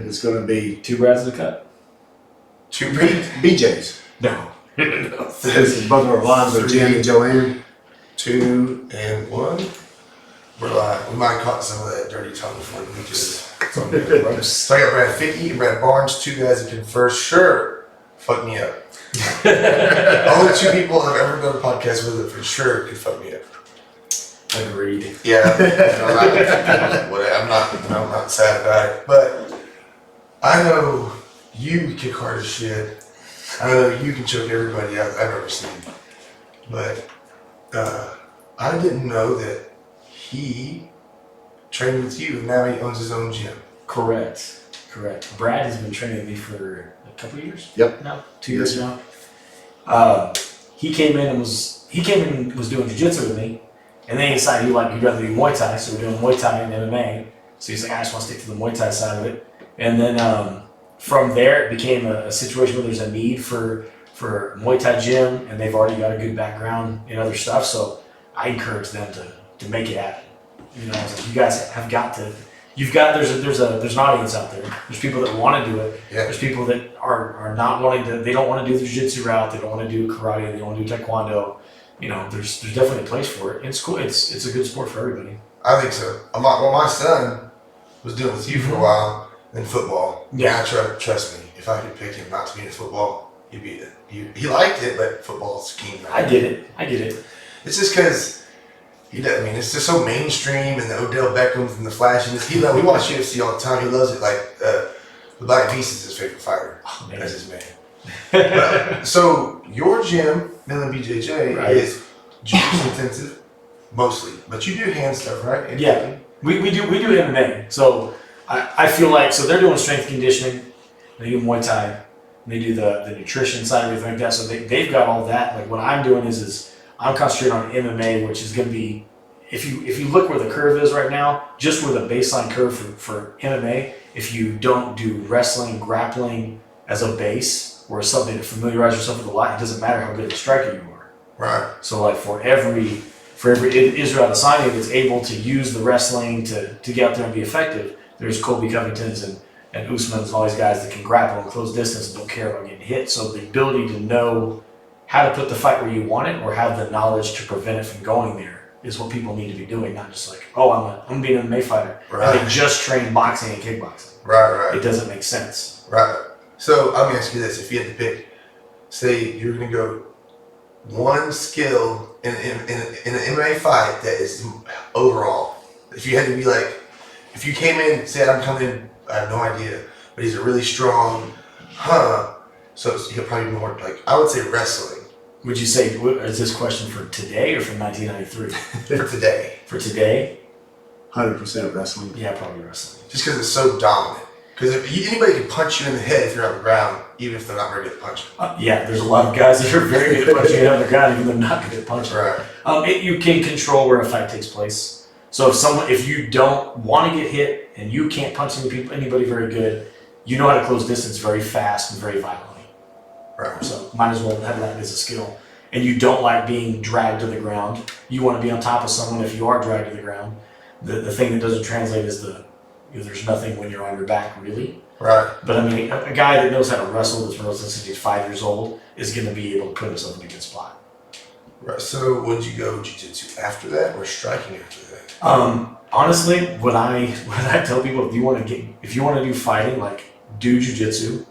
It's going to be Two Brads in the cut. two BJs. No. This is both of our wives are Jen and Joanne. 2 and 1. We're live. We might caught some of that dirty tongue before we just. So I got Brad 50 and Brad Barnes, two guys that can for sure fuck me up. Only two people I've ever done a podcast with that for sure could fuck me up. Agreed. Yeah, I'm not sad about it, but I know you kick hard as shit. I know you can choke everybody I've ever seen, but I didn't know that he trained with you and now he owns his own gym. Correct. Brad has been training with me for a couple of years. Yep. No, 2 years now. He came in and was doing jiu-jitsu with me, and then he decided he'd rather do Muay Thai, so we're doing Muay Thai and MMA. So he's like, I just want to stick to the Muay Thai side of it. And then from there, it became a situation where there's a need for Muay Thai gym, and they've already got a good background in other stuff. So I encourage them to make it happen. You know, I was like, you guys have got to. There's an audience out there. There's people that want to do it. Yeah. There's people that are not wanting to. They don't want to do the jiu-jitsu route. They don't want to do karate. They don't want to do taekwondo. You know, there's definitely a place for it. It's cool. It's a good sport for everybody. I think so. My son was doing it with you for a while in football. Yeah. Trust me, if I could pick him not to be in football, he'd be it. He liked it, but football's key. I get it. It's just because he does. I mean, it's just so mainstream, and the Odell Beckhams and the flashiness. We watch UFC all the time. He loves it. Like the Black Beast is his favorite fighter. Oh, man. That's his man. So your gym, BJJ, Right. is jiu-jitsu intensive mostly, but you do hand stuff, right? And Yeah. We do MMA. So I feel like they're doing strength conditioning. They do Muay Thai. They do the nutrition side, everything like that. So they've got all that. Like what I'm doing is I'm concentrating on MMA, which is going to be, if you look where the curve is right now, just where the baseline curve for MMA, if you don't do wrestling, grappling as a base, or something to familiarize yourself with a lot, it doesn't matter how good a striker you are. Right. So like for every Israel Adesanya that's able to use the wrestling to get out there and be effective, there's Colby Covington's and Usman's and all these guys that can grapple and close distance and don't care about getting hit. So the ability to know how to put the fight where you want it or have the knowledge to prevent it from going there is what people need to be doing, not just like, oh, I'm going to be an MMA fighter. Right. And they just train boxing and kickboxing. Right. It doesn't make sense. Right. So let me ask you this: if you had to pick, say you're going to go one skill in an MMA fight that is overall. If you had to be like, if you came in, say I'm coming in, I have no idea, but he's a really strong, so he'll probably be more like, I would say wrestling. Would you say, is this question for today or from 1993? For today. For today? 100% wrestling. Yeah, probably wrestling. Just because it's so dominant. Because anybody can punch you in the head if you're on the ground, even if they're not very good at punching. Yeah, there's a lot of guys that are very good at punching it on the ground, even though they're not good at punching. Right. You can control where a fight takes place. So if you don't want to get hit and you can't punch anybody very good, you know how to close distance very fast and very violently. Right. So might as well have that as a skill. And you don't like being dragged to the ground. You want to be on top of someone if you are dragged to the ground. The thing that doesn't translate is there's nothing when you're on your back, really. Right. But I mean, a guy that knows how to wrestle, that's been wrestling since he's 5 years old, is going to be able to put himself in a good spot. Right. So would you go jiu-jitsu after that or striking after that? Honestly, when I tell people, if you want to do fighting, like do jiu-jitsu,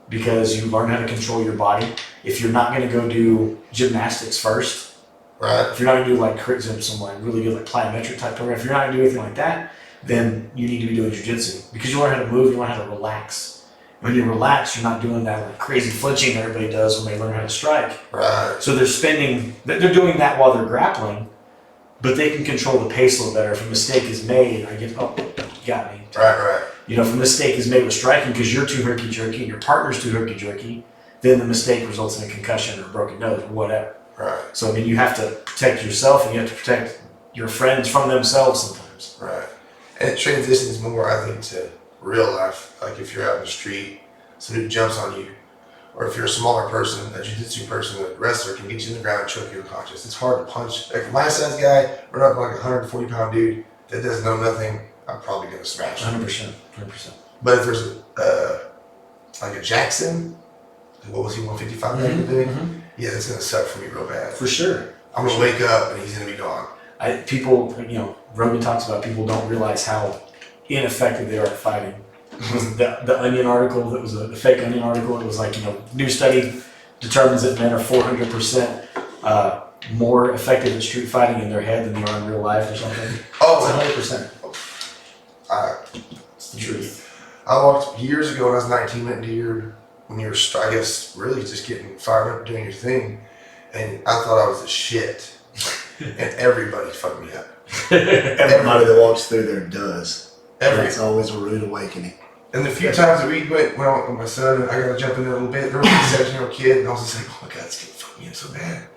because you learn how to control your body. If you're not going to go do gymnastics first, right? If you're not going to do like some like really good like plyometric type program, if you're not going to do anything like that, then you need to be doing jiu-jitsu because you learn how to move, you learn how to relax. When you relax, you're not doing that like crazy flinching that everybody does when they learn how to strike. Right. So they're doing that while they're grappling, but they can control the pace a little better. If a mistake is made, you got me. Right. You know, if a mistake is made with striking because you're too herky-jerky and your partner's too herky-jerky, then the mistake results in a concussion or a broken nose or whatever. Right. So, I mean, you have to protect yourself and you have to protect your friends from themselves sometimes. Right. And it transitions more, I think, to real life. Like if you're out in the street, somebody jumps on you, or if you're a smaller person, a jiu-jitsu person, a wrestler can get you in the ground and choke you unconscious. It's hard to punch. Like my size guy, run up like a 140-pound dude that doesn't know nothing, I'm probably going to smash him. 100%. But if there's like a Jackson, what was he, 155 back in the day? Yeah, that's gonna suck for me real bad. For sure. I'm gonna wake up and he's gonna be gone. People, Rogan talks about people don't realize how ineffective they are at fighting. The Onion article, that was the fake Onion article, it was like, new study determines that men are 400% more effective at street fighting in their head than they are in real life or something. It's 100%. It's the truth. I walked years ago when I was 19, went into when you were, I guess, really just getting fired up doing your thing, and I thought I was a shit, and everybody fucked me up. Everybody that walks through there does. It's always a rude awakening. And the few times that we went, when I went with my son, and I got to jump in there a little bit, there was a 17-year-old kid, and I was just like, oh my God, this kid fucked me up so bad.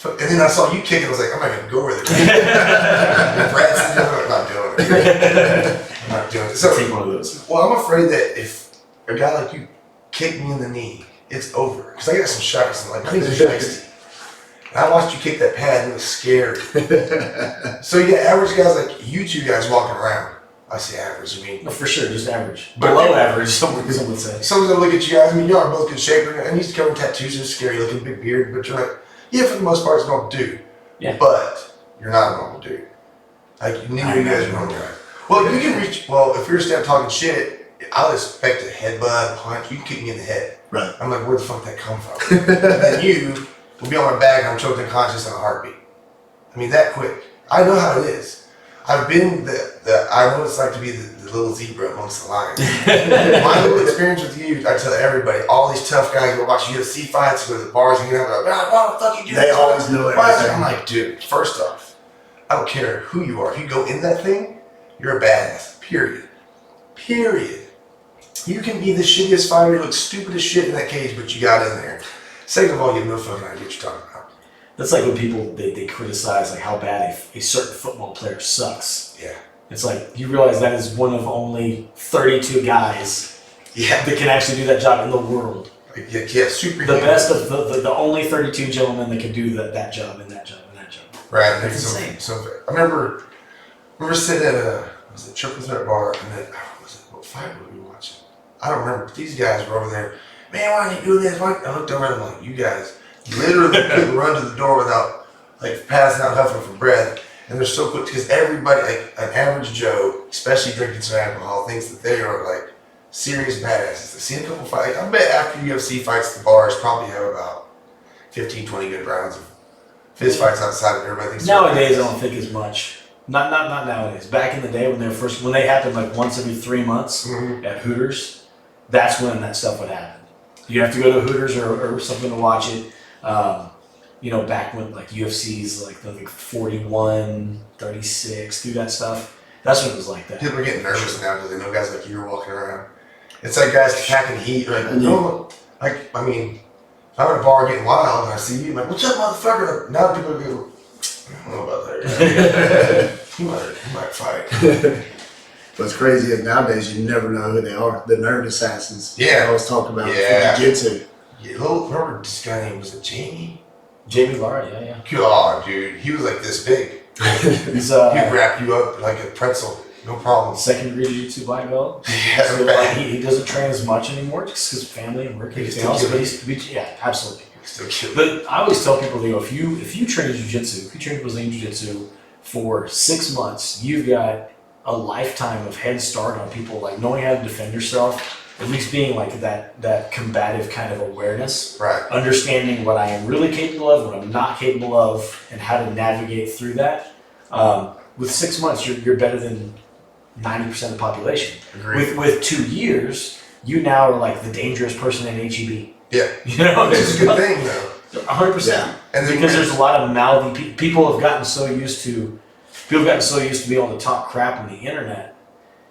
And then I saw you kick, and I was like, I'm not going to go over there. Brad's I'm not doing it. I'm not doing it. So, Take one of those. Well, I'm afraid that if a guy like you kick me in the knee, it's over. Because I got some shots, and like, I think it's feisty. And I watched you kick that pad, and it was scary. So, yeah, average guys like you two guys walking around. I say average, No, for sure, just average. But below average, some would say. Someone's gonna look at you guys, I mean, y'all are both good shape, and he's covered in tattoos, and scary looking, big beard, but you're like, yeah, for the most part, it's a normal dude. Yeah. But you're not a normal dude. Like, neither of you guys are normal guys. Well, you can reach, if you're standing talking shit, I'll expect a headbutt, punch, you can kick me in the head. Right. I'm like, where the fuck did that come from? And then you will be on my back, and I'm choked unconscious in a heartbeat. I mean, that quick. I know how it is. I've been I know what it's like to be the little zebra amongst the lions. My little experience with you, I tell everybody, all these tough guys who watch UFC fights, go to the bars, and you're like, why the fuck you do They this? always know everything. I'm like, dude, first off, I don't care who you are. If you go in that thing, you're a badass. Period. You can be the shittiest fighter, you look stupid as shit in that cage, but you got in there. Second of all, you have no fucking idea what you're talking about. That's like when people, they criticize like how bad a certain football player sucks. Yeah. It's like, you realize that is one of only 32 guys that can actually do that job in the world. Yeah, super. The best of the only 32 gentlemen that can do that job and that job and that job. Right. That's insane. So I remember sitting at was it Triple Threat bar, and then what fight were we watching? I don't remember, but these guys were over there. Man, why didn't you do this? I looked over and I'm like, you guys literally couldn't run to the door without like passing out, huffing for breath. And they're so quick because everybody, like an average Joe, especially drinking some alcohol, thinks that they are like serious badasses. They see a couple fights. I bet after UFC fights, the bars probably have about 15, 20 good rounds of fist fights outside of everybody thinks. Nowadays, I don't think as much. Not nowadays. Back in the day when they happened like once every 3 months at Hooters, that's when that stuff would happen. You have to go to Hooters or something to watch it. Back when like UFC's like 41, 36, do that stuff. That's when it was like that. People are getting nervous now because they know guys like you are walking around. It's like guys packing heat. Like, if I'm at a bar getting wild and I see you, I'm like, what's up, motherfucker? Now people are going, I don't know about that guy. he might fight. What's crazy is nowadays you never know who they are. The nerd assassins. Yeah. I always talk about for jiu-jitsu. Yeah, remember this guy named, was it Jamie? Jamie Lara, yeah. God, dude, he was like this big. He's He'd wrap you up like a pretzel, no problem. second degree jiu-jitsu black belt. Yeah, So, he doesn't train as much anymore just because family and work and everything else. But absolutely. Still kidding. But I always tell people, if you train jiu-jitsu, if you train Brazilian jiu-jitsu for 6 months, you've got a lifetime of head start on people, like knowing how to defend yourself, at least being like that combative kind of awareness, Right. understanding what I am really capable of, what I'm not capable of, and how to navigate through that. With 6 months, you're better than 90% of the population. Agreed. With 2 years, you now are like the dangerous person in HEB. Yeah. It's It's a good thing though. 100%. Yeah. And then Because there's a lot of mouthy people have gotten so used to being able to talk crap on the internet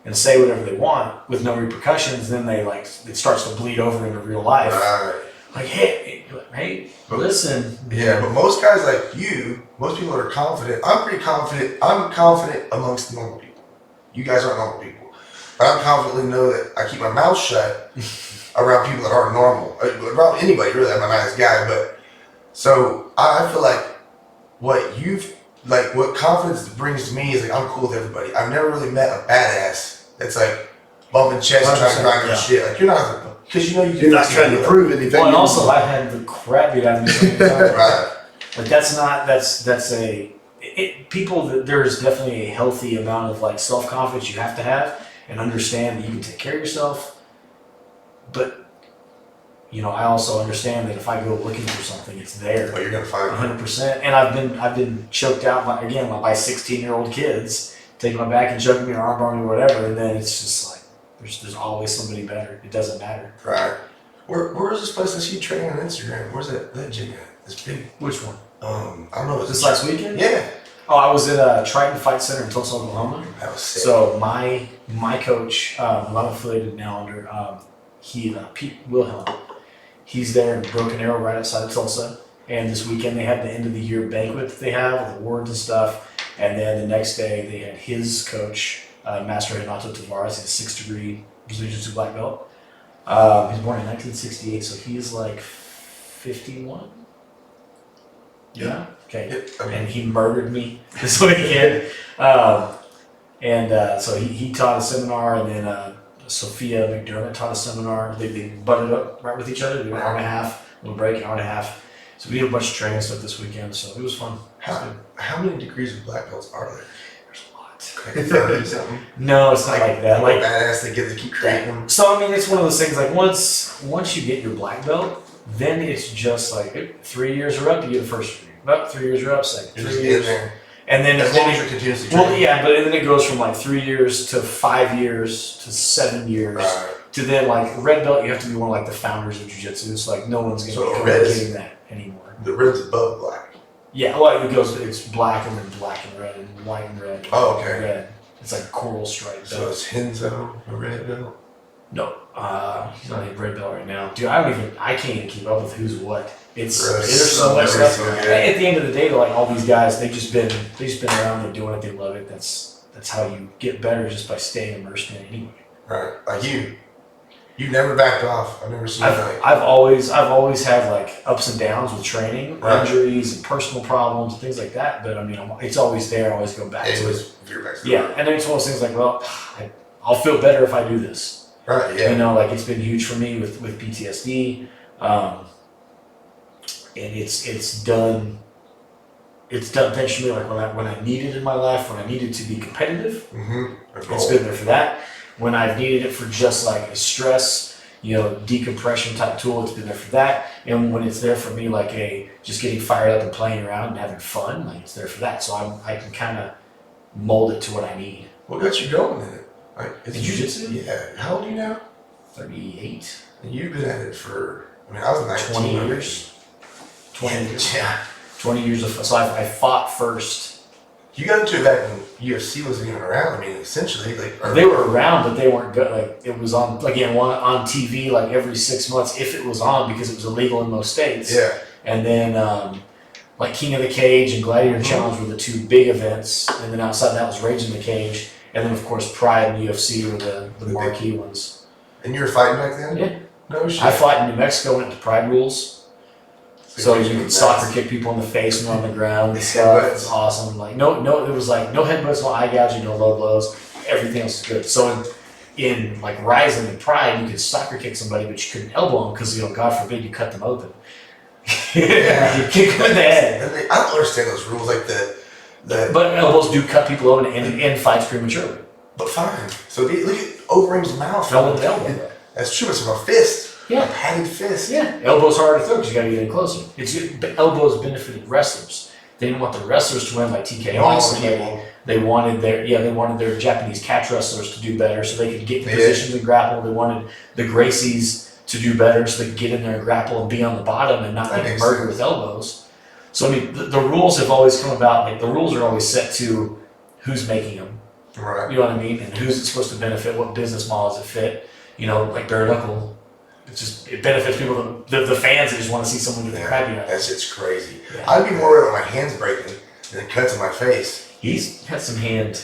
and say whatever they want with no repercussions. Then it starts to bleed over into real life. Right. Like, hey, listen. Yeah, but most guys like you, most people are confident. I'm pretty confident. I'm confident amongst normal people. You guys aren't normal people. But I confidently know that I keep my mouth shut around people that aren't normal. Around anybody, really. I'm a nice guy. But so I feel like what confidence brings to me is like, I'm cool with everybody. I've never really met a badass that's like, bumping chest and trying to grind your 100%, shit. Like you're not, because you know You're not trying to prove anything. Well, and also I had the crap beat out of me so many times. Right. Like that's a people that there's definitely a healthy amount of like self-confidence you have to have and understand that you can take care of yourself. But you know, I also understand that if I go looking for something, it's there. Oh, you're gonna find it. 100%. And I've been choked out by 16-year-old kids taking my back and choking me or arm or whatever, and then it's just like there's always somebody better. It doesn't matter. Right. Where is this place I see you training on Instagram? Where's that gym at? This big. Which one? I don't know. This last weekend? Yeah. Oh, I was at Triton Fight Center in Tulsa, Oklahoma. That was sick. So my coach, who I'm affiliated now under, Pete Wilhelm, he's there in Broken Arrow right outside of Tulsa. And this weekend they had the end of the year banquet that they have with awards and stuff. And then the next day they had his coach, Master Renato Tavares. He's a 6th degree Brazilian Jiu-Jitsu black belt. He was born in 1968, so he's like 51. Yeah. Okay. Yep. I mean, And he murdered me this weekend. So he taught a seminar, and then Sophia McDermott taught a seminar. They butted up right with each other. They did an hour and a half, little break, an hour and a half. So we did a bunch of training stuff this weekend. So it was fun. how many degrees of black belts are there? There's a lot. Like 30 something. No, it's not like that. Like badass, they get to keep creating them. so, I mean, it's one of those things. Like once you get your black belt, then it's just like 3 years are up, you get the first degree. About 3 years are up, second. You're 3 just years. in there. And then As long as you're continuously well, training. yeah, but then it goes from like 3 years to 5 years to 7 years Right. to then like red belt. You have to be one of like the founders of jiu-jitsu. It's like no one's So gonna red be is- getting that anymore. The red's above black. Yeah, well, it's black and then black and red and white and red. Oh, okay. And red. It's like a coral stripe So belt. is Henzo a red belt? No, he's not a red belt right now, dude. I can't even keep up with who's what. It's Really? there's so much Really? stuff. Okay. At the end of the day, like all these guys, they've just been around. They're doing it. They love it. That's how you get better, just by staying immersed in it anyway. Right. Like you never backed off. I've never seen you like. I've always had like ups and downs with training, Right. injuries, and personal problems and things like that. But I mean, it's always there. I always go back It to was it. veer back to Yeah, and then it's one of those things like, well, I'll feel better if I do this. Right. Yeah. You know, like it's been huge for me with PTSD, and it's done eventually. Like when I needed in my life, when I needed to be competitive, Mm-hmm. it's been there for that. When I've needed it for just like a stress, decompression type tool, it's been there for that. And when it's there for me, like just getting fired up and playing around and having fun, like it's there for that. So I can kind of mold it to what I need. What got you going in it? Like, In jiu-jitsu? Yeah. How old are you now? 38, And you've been at it for. I mean, I was 19. 20 years. 20 years. Yeah. 20 years of so I fought first. You got into it back when UFC wasn't even around. I mean, essentially, like. or- They were around, but they weren't good. Like it was on on TV like every 6 months if it was on, because it was illegal in most states. Yeah. And then like King of the Cage and Gladiator Challenge were the two big events, and then outside that was Rage in the Cage, and then of course Pride and UFC were the marquee ones. And you were fighting back then? Yeah. No shit. I fought in New Mexico, went to Pride rules. So you could can soccer kick people in the face when they're on the ground and stuff. Headbutts. It's awesome. Like no, it was like no headbutts, no eye gouging, no low blows. Everything else is good. So in like Rising and Pride, you could soccer kick somebody, but you couldn't elbow them because God forbid you cut them open. Yeah. You kick them in the head. And I don't understand those rules, like the. But elbows do cut people open and end fights prematurely. But fine. So look at Overeem's mouth. Fell with the elbow. That's true. It's a fist. Yeah. A padded fist. Yeah, elbows hard to throw because you got to get in closer. But elbows benefited wrestlers. They didn't want the wrestlers to win by TKOing somebody. They wanted their Japanese catch wrestlers to do better so they could get in positions and grapple. They wanted the Gracies to do better so they could get in there and grapple and be on the bottom and not get murdered with elbows. So I mean, the rules have always come about. Like the rules are always set to who's making them. Right. You know what I mean? And who's it supposed to benefit? What business models it fit? Like bare knuckle. It benefits people, the fans that just want to see someone do the crap beat out. That shit's crazy. Yeah. I'd be more worried about my hands breaking than cuts in my face. He's had some hand.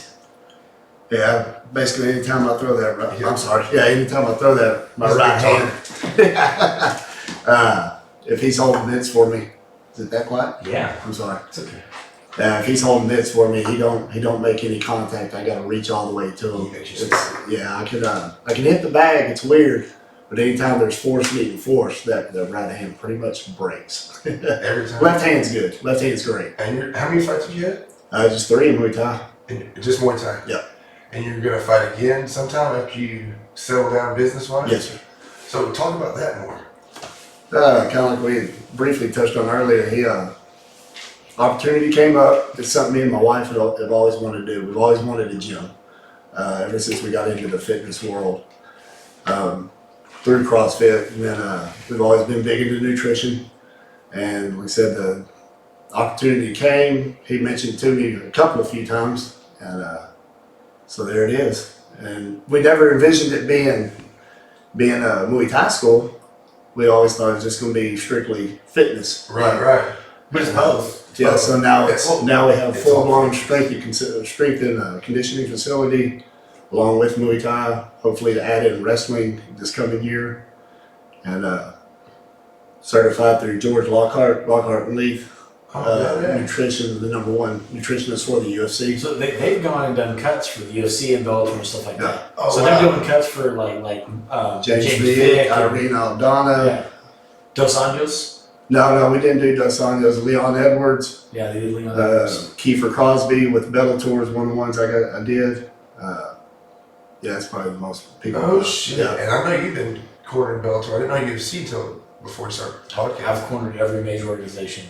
Yeah, basically anytime I throw that, I'm sorry. Yeah, anytime I throw that, my right hand. If he's holding mitts for me, is it that quiet? Yeah, I'm sorry. it's okay. If he's holding mitts for me, he don't make any contact. I got to reach all the way to him. Yeah, I can hit the bag. It's weird, but anytime there's force meeting force, that the right hand pretty much breaks. Every time. Left hand's good. Left hand's great. And how many fights have you had? Just 3 in Muay Thai. And just Muay Thai. Yep. And you're gonna fight again sometime after you settle down business wise. Yes, sir. So talk about that more. Kind of like we briefly touched on earlier. Opportunity came up. It's something me and my wife have always wanted to do. We've always wanted a gym ever since we got into the fitness world through CrossFit. And then we've always been big into nutrition. And like I said, the opportunity came. He mentioned to me a few times. And so there it is. And we never envisioned it being a Muay Thai school. We always thought it was just going to be strictly fitness. Right. But it's both. Yeah, so now we have a full-blown strength and conditioning facility, along with Muay Thai. Hopefully, to add in wrestling this coming year, and certified through George Lockhart and Leaf. Nutrition, the #1 nutritionist for the UFC. So they've gone and done cuts for the UFC and Bellator and stuff like that. Oh, so they're doing cuts for like James Vick, Irene Aldana. Yeah. Dos Anjos. No, we didn't do Dos Anjos. Leon Edwards. Yeah, they did Leon Edwards. Kiefer Crosby with Bellator is one of the ones I did. Yeah, it's probably the most people. Oh shit! Yeah. And I know you've been cornering Bellator. I didn't know UFC till before we started podcast. I've cornered every major organization.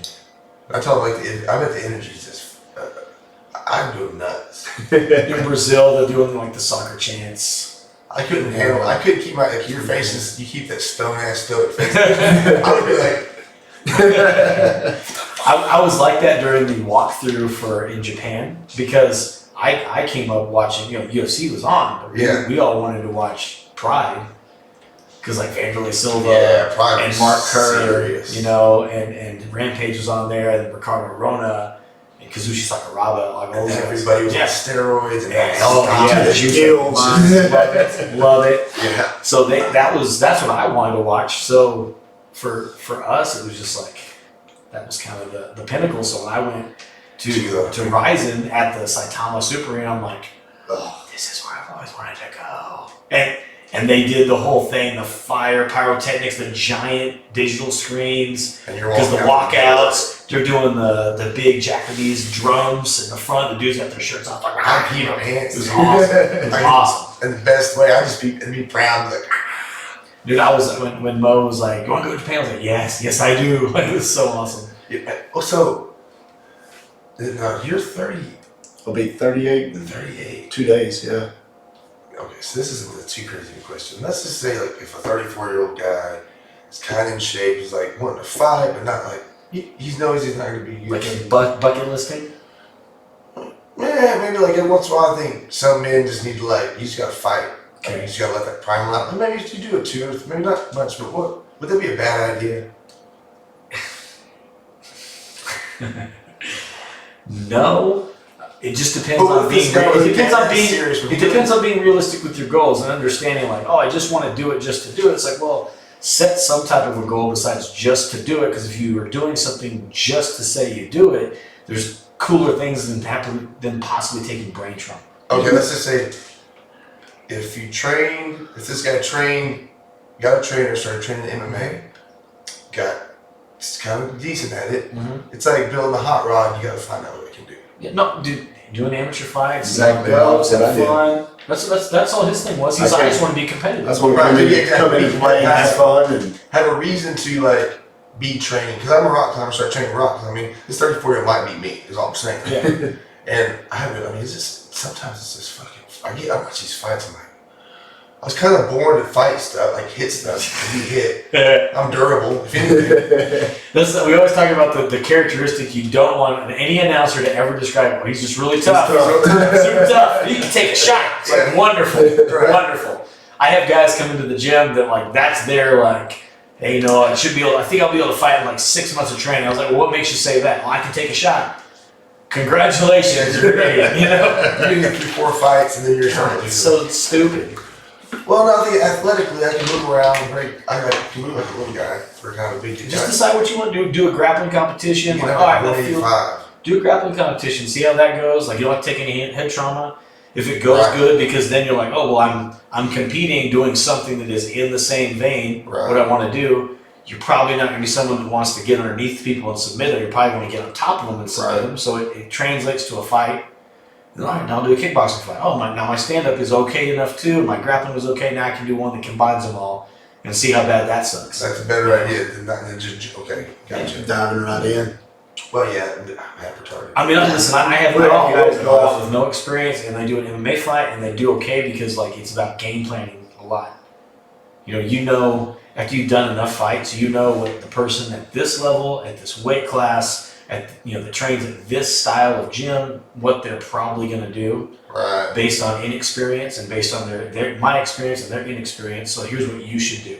I told him I bet the energy's just. I'm doing nuts. In Brazil, they're doing like the soccer chants. I couldn't handle. I couldn't keep your faces. You keep that stone ass stoic face. I would be like. I was like that during the walkthrough in Japan because I came up watching, UFC was on, but we all wanted to watch Pride because like Vanderlei Silva Pride and Mark Kerr, serious. and Rampage was on there, and Ricardo Arona and Kazushi Sakuraba, like all And those everybody was on guys. steroids and Love it. Yeah. So that's what I wanted to watch. So for us, it was just like that was kind of the pinnacle. So when I went to Ryzen at the Saitama Super Arena, I'm like, oh, this is where I've always wanted to go. And they did the whole thing, the fire, pyrotechnics, the giant digital screens, because the walkouts, they're doing the big Japanese drums in the front. The dudes got their shirts off, like, it was awesome. It was awesome. And the best way, I'd be proud, like. Dude, I was when Mo was like, "You want to go to Japan?" I was like, "Yes, I do." Like, it was so awesome. Yeah. Also, you're 30. I'll be 38 in 38. 2 days. Yeah. Okay, so this isn't too crazy of a question. Let's just say, like, if a 34-year-old guy is kind of in shape, he's like wanting to fight, but not like he knows he's not going to be like a bucket listing. Yeah, maybe like every once in a while, I think some men just need to you just got to fight. Okay. You just gotta let that primal out. And maybe you do it too, maybe not much, but would that be a bad idea? No. It just depends on being. It depends on being realistic with your goals and understanding. Like, oh, I just want to do it just to do it. It's like, well, set some type of a goal besides just to do it. Because if you are doing something just to say you do it, there's cooler things than possibly taking brain trauma. Okay, let's just say. If this guy got a trainer, started training MMA, it's kind of decent at it. Mm-hmm. It's like building a hot rod. You got to find out what it can do. Yeah, no, dude, doing amateur fights, Exactly. have That's what fun. That's all his thing was. He's like, I just want to be competitive. That's what come in and play and have fun and have a reason to be training. Because I'm a rock climber, start training rock. I mean, this 34-year-old might be me. Is all I'm saying. Yeah. And it's just sometimes it's just fucking. I watch these fights. I'm like, I was kind of born to fight stuff, like hit stuff, to be hit. I'm durable, if anything. We always talk about the characteristic you don't want any announcer to ever describe. Oh, he's just really tough. Super tough. He can take a shot. It's like wonderful, wonderful. I have guys come into the gym that that's their hey, I should be able. I think I'll be able to fight in 6 months of training. I was like, well, what makes you say that? Well, I can take a shot. Congratulations, you're great. You get through 4 fights and then you're starting to. It's so stupid. Well, no, I think athletically I can move around. I can move like a little guy for kind of a big guy. Just decide what you want to do. Do a grappling competition. You can have 185. Do a grappling competition, see how that goes. Like, you don't have to take any head trauma. If it goes Right. good, because then you're like, oh, well, I'm competing, doing something that is in the same vein, Right. what I want to do. You're probably not going to be someone that wants to get underneath people and submit them. You're probably going to get on top of them and submit Right. them. So it translates to a fight. All right, now I'll do a kickboxing fight. Oh, now my stand-up is okay enough too. My grappling is okay. Now I can do one that combines them all and see how bad that sucks. That's a better idea than just, okay, gotcha. Diving right in. Well, yeah, I'm half retarded. I mean, listen, I have We're all guys that go off. out with no experience and they do an MMA fight and they do okay because like it's about game planning a lot. You know, after you've done enough fights, you know what the person at this level, at this weight class, that trains at this style of gym, what they're probably going to do Right. based on inexperience and based on my experience and their inexperience. So here's what you should do.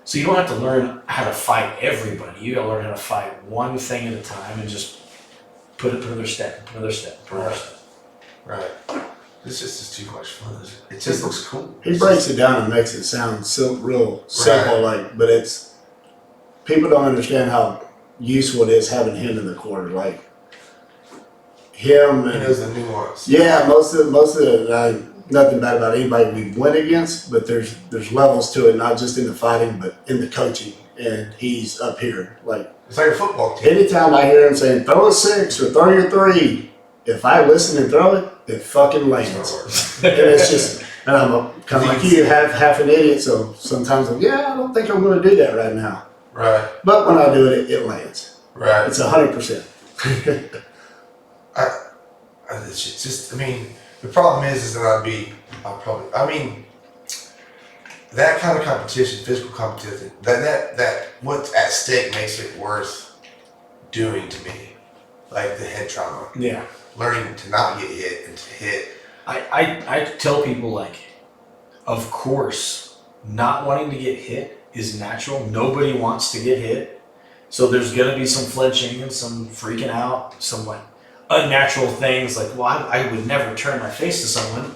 So you don't have to learn how to fight everybody. You got to learn how to fight one thing at a time and just put another step, another step, another step. Right. This just is too much fun. It just looks cool. He breaks it down and makes it sound real simple, but it's people don't understand how useful it is having him in the corner, like him. He And, knows the nuance. yeah, most of the nothing bad about anybody we went against, but there's levels to it, not just in the fighting, but in the coaching. And he's up here, like It's like a football team. anytime I hear him saying throw a 6 or throw your 3, if I listen and throw it, it fucking lands. And it's just, and I'm kind of like you, half an idiot, so sometimes I'm, I don't think I'm going to do that right now. Right. But when I do it, it lands. Right. It's 100%. It's just, I mean, the problem is that that kind of competition, physical competition, that what's at stake makes it worth doing to me. Like the head trauma. Yeah. Learning to not get hit and to hit. I tell people, like, of course, not wanting to get hit is natural. Nobody wants to get hit. So there's going to be some flinching and some freaking out, some like unnatural things like, well, I would never turn my face to someone.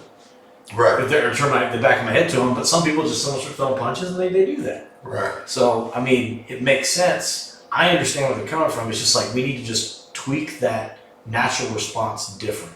Right. Or turn the back of my head to them, but some people just start throwing punches and they do that. Right. So, I mean, it makes sense. I understand where they're coming from. It's just like we need to just tweak that natural response different.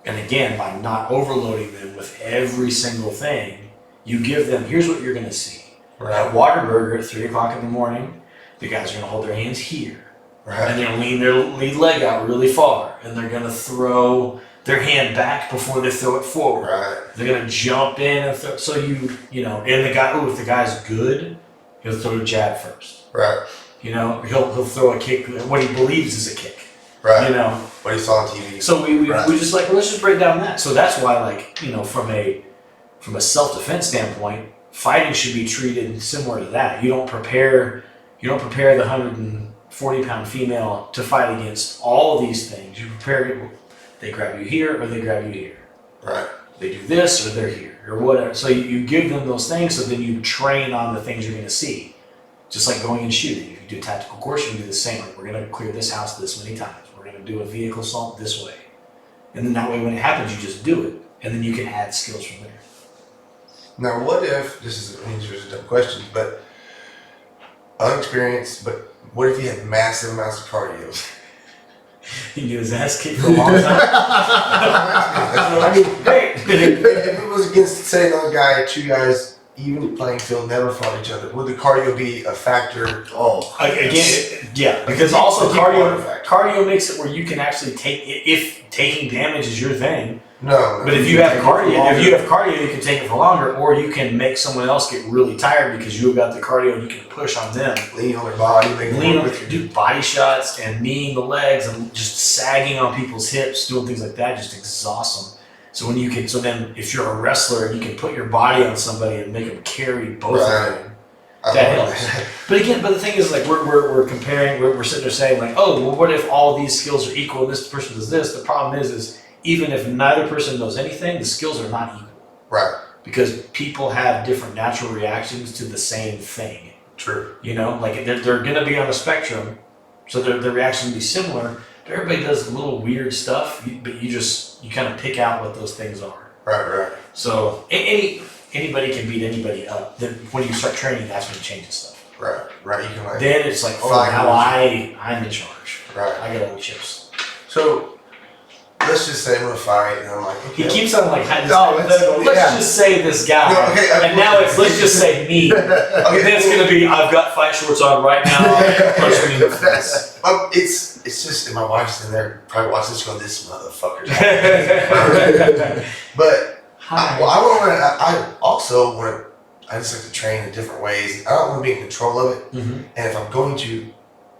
And again, by not overloading them with every single thing, you give them, here's what you're going to see. Right. At Whataburger at 3 o'clock in the morning, the guys are going to hold their hands here. Right. And they're going to lean their lead leg out really far. And they're going to throw their hand back before they throw it forward. Right. They're going to jump in and throw. So and the guy, if the guy's good, he'll throw a jab first. Right. He'll throw a kick, what he believes is a kick. Right. What he saw on TV. So we just like, let's just break down that. So that's why, like, from a self-defense standpoint, fighting should be treated similar to that. You don't prepare the 140-pound female to fight against all of these things. You prepare, they grab you here or they grab you here. Right. They do this or they're here or whatever. So you give them those things, so then you train on the things you're going to see. Just like going and shooting. If you do a tactical course, you can do the same. Like, we're going to clear this house this many times. We're going to do a vehicle assault this way. And then that way when it happens, you just do it. And then you can add skills from there. Now, what if, this is a dumb question, but unexperienced, but what if he had massive amounts of cardio? He can get his ass kicked for a long time. I mean, Great. if it was against, say, another guy, 2 guys, even playing field, never fought each other, would the cardio be a factor? Oh, Again, yeah, because also cardio makes it where you can actually if taking damage is your thing. No. But if you have cardio, you can take it for longer, or you can make someone else get really tired because you've got the cardio and you can push on them. Lean on their body, Do body shots and kneeing the legs and just sagging on people's hips, doing things like that just exhausts them. So then if you're a wrestler, you can put your body on somebody and make them carry both of them. That helps. But the thing is, like, we're comparing, we're sitting there saying, like, oh, well, what if all these skills are equal and this person does this? The problem is even if neither person knows anything, the skills are not equal. Right. Because people have different natural reactions to the same thing. True. Like they're going to be on a spectrum, so their reaction will be similar. But everybody does little weird stuff, but you kind of pick out what those things are. Right. So anybody can beat anybody up. Then when you start training, that's when it changes stuff. Right. You can Then it's like, oh, now I'm in charge. Right. I got all the chips. So let's just say I'm gonna fight, and I'm like, okay. He keeps on like hiding. yeah. Just say this guy, No, okay, and now it's let's just say me. Okay, Then it's gonna be I've got fight shorts on right now. Punch me in the face. It's just, and my wife's in there probably watching this going, this motherfucker's. But I also want to. I just like to train in different ways. I don't want to be in control of it. Mm-hmm. And if I'm going to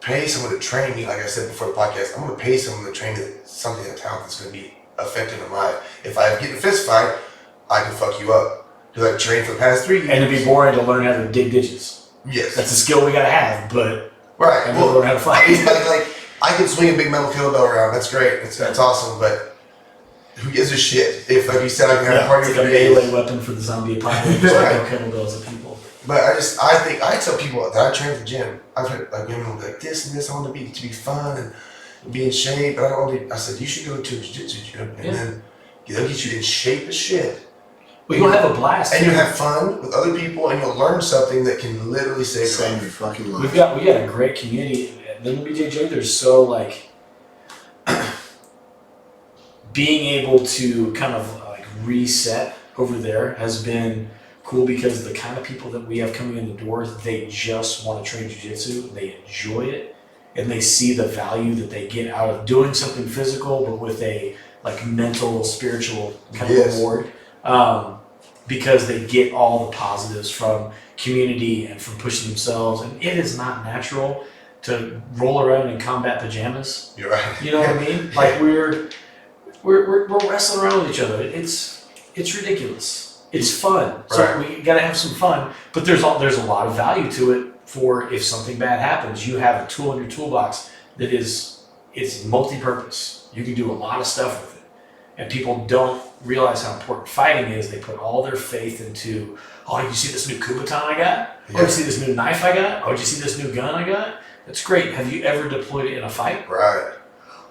pay someone to train me, like I said before the podcast, I'm going to pay someone to train me something, a talent that's going to be effective in life. If I get in a fist fight, I can fuck you up. Because I've trained for the past 3 years. And it'd be boring to learn how to dig ditches. Yes. That's a skill we gotta have, but right. I never learn how to fight. like I can swing a big metal kettlebell around. That's great. That's awesome. But who gives a shit if, like you said, I can have a party it's for like a days. melee weapon for the zombie apocalypse. Right. Kettlebells at people. But I think I tell people that I train at the gym. I've had like women will be like this and this. I want to be fun and be in shape. But I don't want to. I said you should go to a jiu-jitsu gym and then they'll get you in shape as shit. Well, you'll have a blast. And you'll have fun with other people, and you'll learn something that can literally save your fucking life. We got a great community. The BJJ, they're so like being able to kind of like reset over there has been cool because the kind of people that we have coming in the door, they just want to train jiu-jitsu, they enjoy it, and they see the value that they get out of doing something physical but with a like mental, spiritual kind of reward. Because they get all the positives from community and from pushing themselves, and it is not natural to roll around in combat pajamas. You're right. You know what I mean? Like we're wrestling around with each other. It's ridiculous. It's fun. So we gotta have some fun. But there's a lot of value to it for if something bad happens. You have a tool in your toolbox that it's multi-purpose. You can do a lot of stuff with it. And people don't realize how important fighting is. They put all their faith into, oh, you see this new Kubotan I got? Oh, you see this new knife I got? Oh, did you see this new gun I got? That's great. Have you ever deployed it in a fight? Right.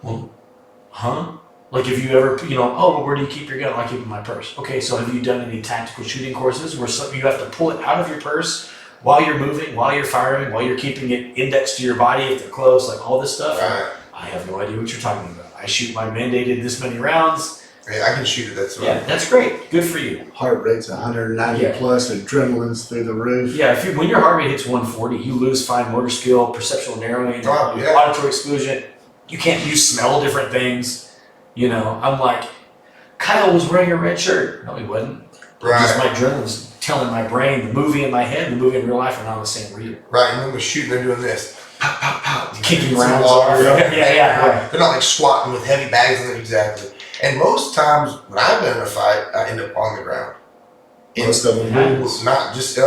Well, like have you ever, oh, where do you keep your gun? I keep it in my purse. Okay, so have you done any tactical shooting courses where you have to pull it out of your purse while you're moving, while you're firing, while you're keeping it indexed to your body if they're close, like all this stuff? Right. I have no idea what you're talking about. I shoot my mandated this many rounds. Yeah, I can shoot it. That's right. Yeah, that's great. Good for you. Heart rate's 190 plus, adrenaline's through the roof. Yeah, when your heart rate hits 140, you lose fine motor skill, perceptual narrowing, auditory exclusion. You smell different things. I'm like, Kyle was wearing a red shirt. No, he wasn't. Right. Just my adrenaline's telling my brain the movie in my head and the movie in real life are not on the same reel. Right, and when we're shooting, they're doing this. Pop, pop, pop. Kicking rounds off. Yeah. They're not like squatting with heavy bags on them exactly. And most times when I've been in a fight, I end up on the ground. Most of them do. Not just in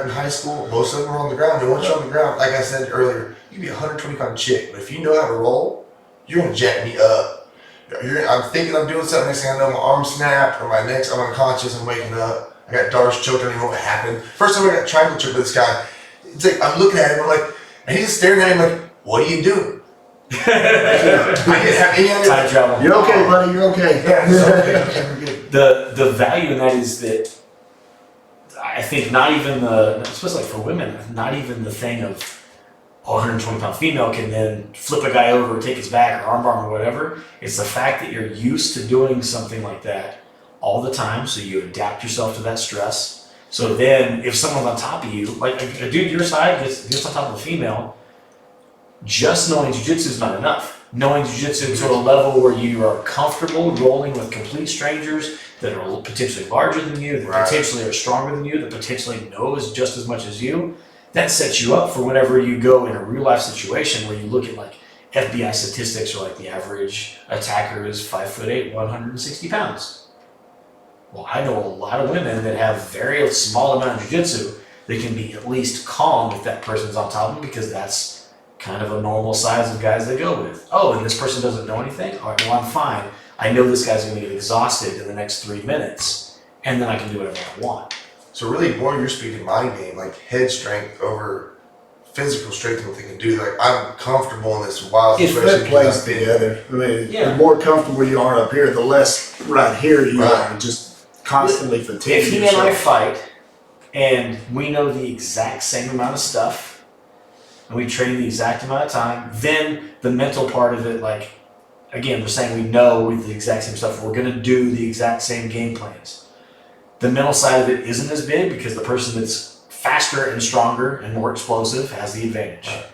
high school. Most of them are on the ground. And once you're on the ground, like I said earlier, you can be a 120-pound chick, but if you know how to roll, you're gonna jack me up. I'm thinking I'm doing something. Next thing I know, my arm snapped, or my neck's, I'm unconscious. I'm waking up. I got Darce choked. I don't even know what happened. First time I got triangle choked by this guy. It's like I'm looking at him. I'm like, and he's just staring at him like, "What are you doing?" I didn't have any idea. Time travel. You're okay, buddy. You're okay. Yeah, it's okay. We're good. The value in that is that I think not even especially for women, not even the thing of 120-pound female can then flip a guy over or take his back or armbar or whatever. It's the fact that you're used to doing something like that all the time, so you adapt yourself to that stress. So then if someone's on top of you, like a dude your side gets on top of a female, just knowing jiu-jitsu is not enough. Knowing jiu-jitsu to a level where you are comfortable rolling with complete strangers that are potentially larger than you, that potentially are stronger than you, that potentially know just as much as you, that sets you up for whenever you go in a real life situation where you look at like FBI statistics or like the average attacker is 5'8", 160 pounds. Well, I know a lot of women that have very small amount of jiu-jitsu that can be at least calm if that person's on top of them because that's kind of a normal size of guys they go with. Oh, and this person doesn't know anything? All right, well, I'm fine. I know this guy's going to get exhausted in the next 3 minutes, and then I can do whatever I want. So really, more you're speaking mind game, like head strength over physical strength, what they can do. Like I'm comfortable in this wild situation. It plays together. I mean, the more comfortable you are up here, the less right here you are. Just constantly fatigued. If he and I fight, and we know the exact same amount of stuff, and we train the exact amount of time, then the mental part of it, like, again, we're saying we know the exact same stuff. We're going to do the exact same game plans. The mental side of it isn't as big because the person that's faster and stronger and more explosive has the advantage. Right.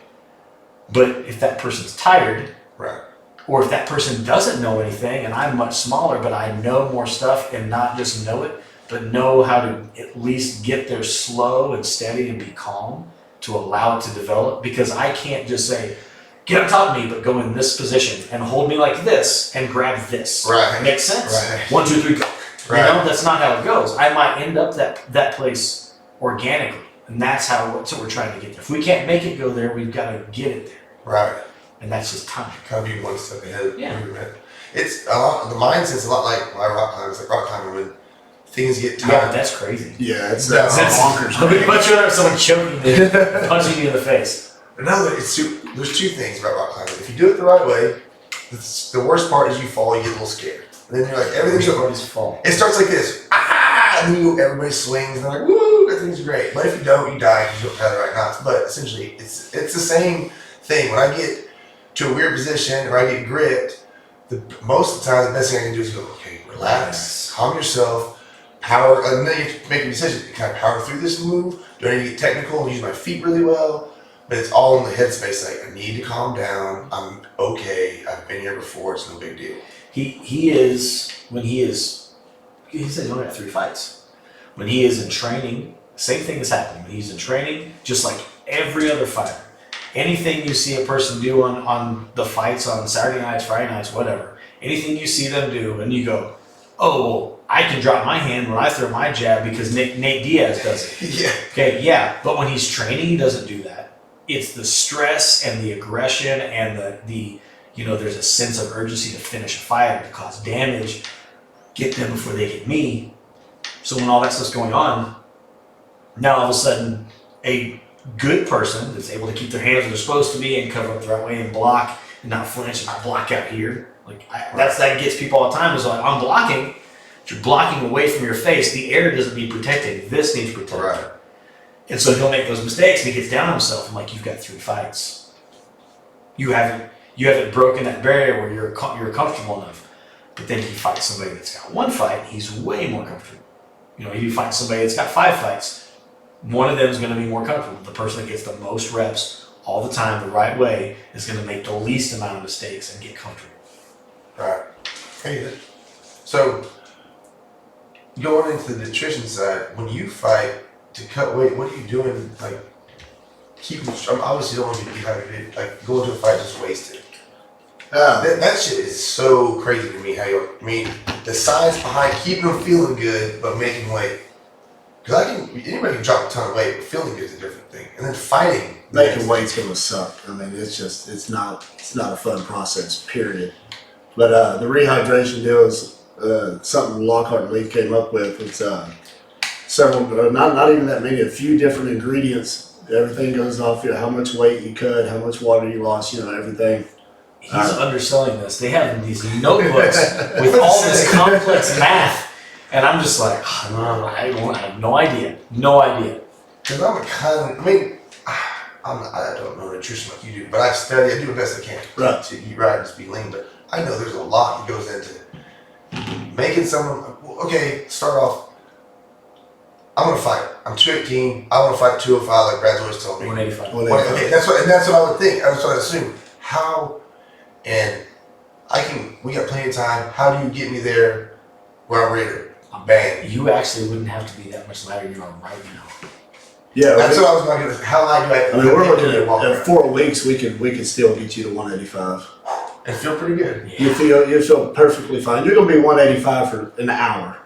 But if that person's tired, Right. or if that person doesn't know anything and I'm much smaller, but I know more stuff and not just know it, but know how to at least get there slow and steady and be calm to allow it to develop, because I can't just say, get on top of me, but go in this position and hold me like this and grab this. Right. Makes sense? Right. 1, 2, 3, go. Right. You know, that's not how it goes. I might end up that place organically. And that's what we're trying to get there. If we can't make it go there, we've got to get it there. Right. And that's just time. Kind of be one step ahead. Yeah. It's a lot. The mindset's a lot like my rock climbing. It's like rock climbing when things get Yeah, but tight. that's crazy. Yeah, it's That's bonkers. I'd be much rather have someone choking you, punching you in the face. Another, there's two things about rock climbing. If you do it the right way, the worst part is you fall, you get a little scared. And then you're like, everything's Everybody's fall. It starts like this, and then everybody swings, and they're like, woo, everything's great. But if you don't, you die because you don't have the right knots. But essentially, it's the same thing. When I get to a weird position or I get gripped, most of the time, the best thing I can do is go, okay, relax, calm yourself, power, and then you have to make a decision. Can I power through this move? Do I need to get technical and use my feet really well? But it's all in the headspace, like, I need to calm down, I'm okay, I've been here before, it's no big deal. He said he's only got 3 fights. When he is in training, same thing is happening. When he's in training, just like every other fighter, anything you see a person do on the fights on Saturday nights, Friday nights, whatever, anything you see them do and you go, oh, well, I can drop my hand when I throw my jab because Nate Diaz does it. Yeah. Okay, yeah, but when he's training, he doesn't do that. It's the stress and the aggression and the there's a sense of urgency to finish a fight, to cause damage, get them before they get me. So when all that stuff's going on, now all of a sudden, a good person that's able to keep their hands where they're supposed to be and cover up the right way and block and not flinch and not block out here. That gets people all the time. Is like, I'm blocking, but you're blocking away from your face. The air doesn't need protecting. This needs protecting. Right. And so he'll make those mistakes and he gets down on himself. I'm like, you've got 3 fights. You haven't broken that barrier where you're comfortable enough. But then he fights somebody that's got 1 fight, he's way more comfortable. If you fight somebody that's got 5 fights, one of them is going to be more comfortable. The person that gets the most reps all the time the right way is going to make the least amount of mistakes and get comfortable. Right. Hey, so going into the nutrition side, when you fight to cut weight, what are you doing? Like, obviously don't want to be dehydrated. Like, go into a fight just wasted. That shit is so crazy to me. The science behind keeping them feeling good but making weight. Because anybody can drop a ton of weight, but feeling good is a different thing. And then fighting, Making weight's gonna suck. I mean, it's not a fun process, period. But the rehydration deal is something Lockhart and Leaf came up with. It's several, not even that many, a few different ingredients. Everything goes off how much weight you cut, how much water you lost, everything. He's underselling this. They have these notebooks with all this complex math, and I'm just like, I have no idea. No idea. Because I don't know nutrition like you do, but I do the best I can to eat right and just be lean. But I know there's a lot that goes into making someone, okay, start off, I'm going to fight. I'm 218. I want to fight 205 like Brad's always told me. 185. Okay, that's what I would think. That's what I assume. How, and we got plenty of time. How do you get me there where I'm ready to bang? You actually wouldn't have to be that much lighter than you are right now. Yeah, That's what I was going to. How light do I? I mean, we're looking at 4 weeks. We could still get you to 185. And feel pretty good. Yeah. You feel perfectly fine. You're gonna be 185 for an hour,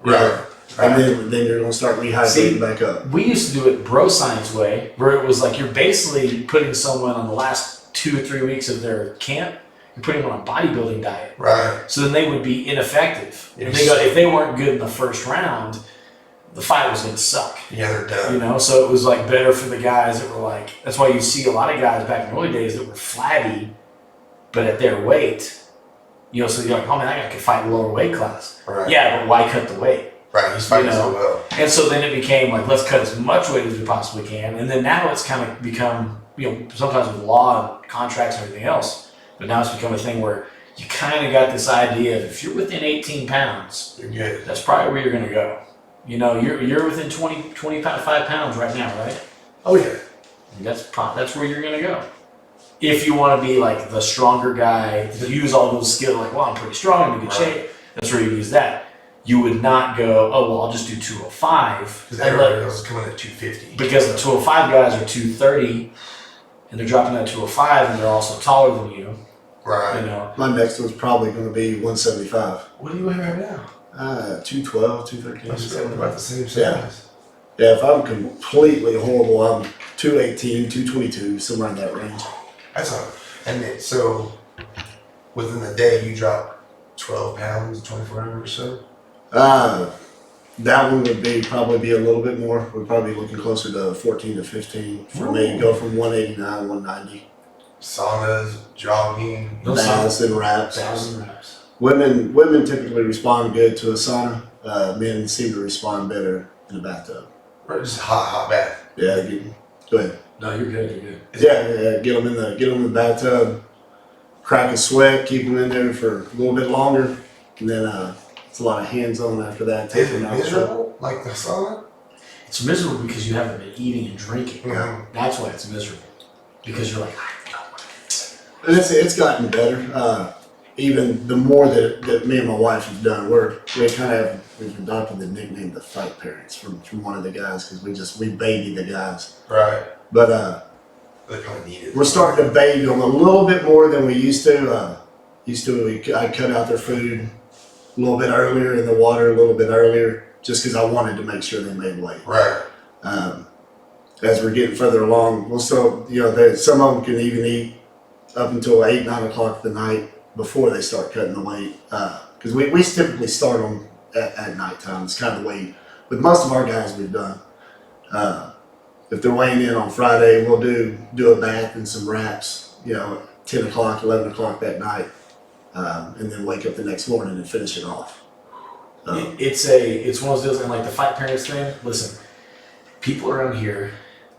Right. and then you're gonna start rehydrating back up. We used to do it bro science way, where it was like you're basically putting someone on the last 2 or 3 weeks of their camp. You're putting them on a bodybuilding diet. Right. So then they would be ineffective. If they weren't good in the first round, the fight was going to suck. Yeah, they're done. So it was like better for the guys that were like, that's why you see a lot of guys back in the early days that were flabby, but at their weight, so you're like, oh man, that guy could fight lower weight class. Right. Yeah, but why cut the weight? Right, he's fighting so well. And so then it became like, let's cut as much weight as we possibly can. And then now it's kind of become, sometimes with law and contracts and everything else, but now it's become a thing where you kind of got this idea of if you're within 18 pounds, You're good. that's probably where you're going to go. You know, you're within 25 pounds right now, right? Oh yeah. That's where you're going to go. If you want to be like the stronger guy, to use all those skills, like, well, I'm pretty strong, I'm in good shape, that's where you use that. You would not go, oh, well, I'll just do 205. Because everybody else is coming at 250. Because the 205 guys are 230, and they're dropping that 205, and they're also taller than you. Right. You know. My next one's probably going to be 175. What are you weighing right now? 212, 213. That's about the same size. Yeah. Yeah, if I'm completely horrible, I'm 218, 222, somewhere in that range. That's all. And then, so within the day, you drop 12 pounds, 24 hours or so? That one would probably be a little bit more. We're probably looking closer to 14 to 15 for me. Go from 189, 190. Saunas, jogging. No Baths and wraps. 1,000 reps. Women typically respond good to a sauna. Men seem to respond better in a bathtub. Or just hot bath. Yeah, go ahead. No, you're good. You're good. Yeah, get them in the bathtub, crack a sweat, keep them in there for a little bit longer, and then it's a lot of hands-on after that. Is it Taking out miserable, like the sauna? It's miserable because you haven't been eating and drinking. Mhm. That's why it's miserable. Because you're like, I don't want to. And it's gotten better. Even the more that me and my wife have done, we've adopted the nickname the fight parents from one of the guys because we baby the guys. Right. But They probably need it. we're starting to baby them a little bit more than we used to. I'd cut out their food a little bit earlier in the water a little bit earlier just because I wanted to make sure they made weight. Right. As we're getting further along, we'll still, some of them can even eat up until 8, 9 o'clock the night before they start cutting the weight. Because we typically start them at nighttime. It's kind of the way, with most of our guys we've done. If they're weighing in on Friday, we'll do a bath and some wraps, 10 o'clock, 11 o'clock that night, and then wake up the next morning and finish it off. It's one of those deals, and like the fight parents thing. Listen, people around here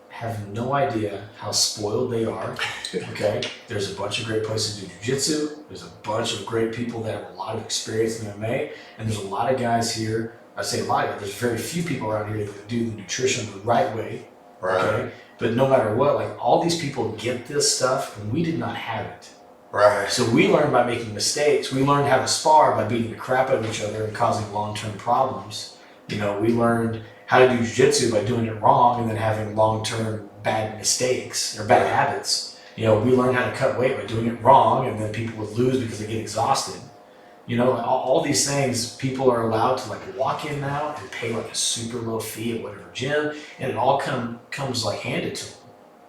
have no idea how spoiled they are. Okay, there's a bunch of great places to do jiu-jitsu. There's a bunch of great people that have a lot of experience in MMA, and there's a lot of guys here. I say a lot of. There's very few people around here that do the nutrition the right way. Right. Okay, but no matter what, like all these people get this stuff, and we did not have it. Right. So we learned by making mistakes. We learned how to spar by beating the crap out of each other and causing long-term problems. We learned how to do jiu-jitsu by doing it wrong and then having long-term bad mistakes or bad habits. We learned how to cut weight by doing it wrong, and then people would lose because they get exhausted. All these things, people are allowed to like walk in now and pay like a super low fee at whatever gym, and it all comes like handed to them.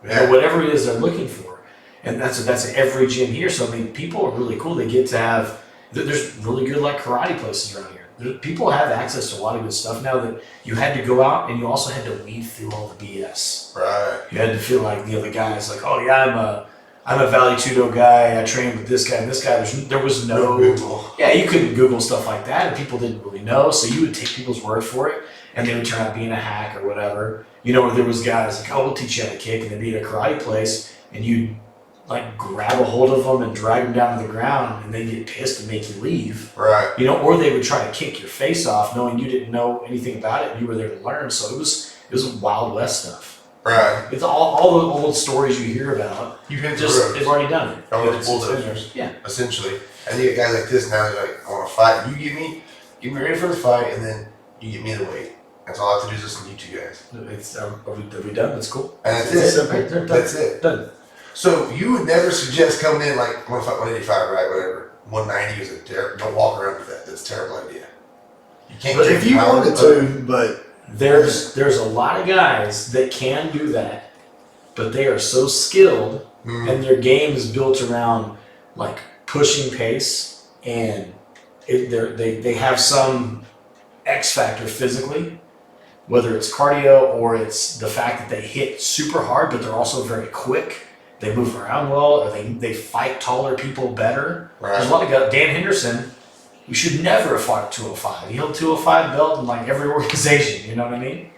Yeah. Whatever it is they're looking for. And that's every gym here. So I mean, people are really cool. They get to have. There's really good like karate places around here. People have access to a lot of good stuff now that you had to go out and you also had to weed through all the BS. Right. You had to feel like the guys like, oh yeah, I'm a Valley Tudo guy. I trained with this guy and this guy. There was no Google. Yeah, you couldn't Google stuff like that, and people didn't really know. So you would take people's word for it, and they would turn out being a hack or whatever. Or there was guys like, oh, we'll teach you how to kick, and they'd be at a karate place, and you'd like grab a hold of them and drag them down to the ground, and they'd get pissed and make you leave. Right. Or they would try to kick your face off, knowing you didn't know anything about it, and you were there to learn. So it was Wild West stuff. Right. It's all the old stories you hear about. You've hit the Just road. they've already done it. Oh, the It's bulldozers. yeah. Essentially. And you get guys like this now, they're like, I want to fight. You get me ready for the fight, and then you get me the weight. That's all I have to do is listen to you two guys. Are we done? That's cool. And that's That's it. it. Done. That's it. Done. So you would never suggest coming in like, I want to fight 185, right? Whatever. 190 is a terrible. Don't walk around with that. That's a terrible idea. You can't. But if you wanted to, but There's a lot of guys that can do that, but they are so skilled, and their game is built around like pushing pace, and they have some X factor physically, whether it's cardio or it's the fact that they hit super hard, but they're also very quick. They move around well, or they fight taller people better. Right. There's a lot of guys. Dan Henderson, we should never have fought at 205. He held 205 belt in like every organization. You know what I mean?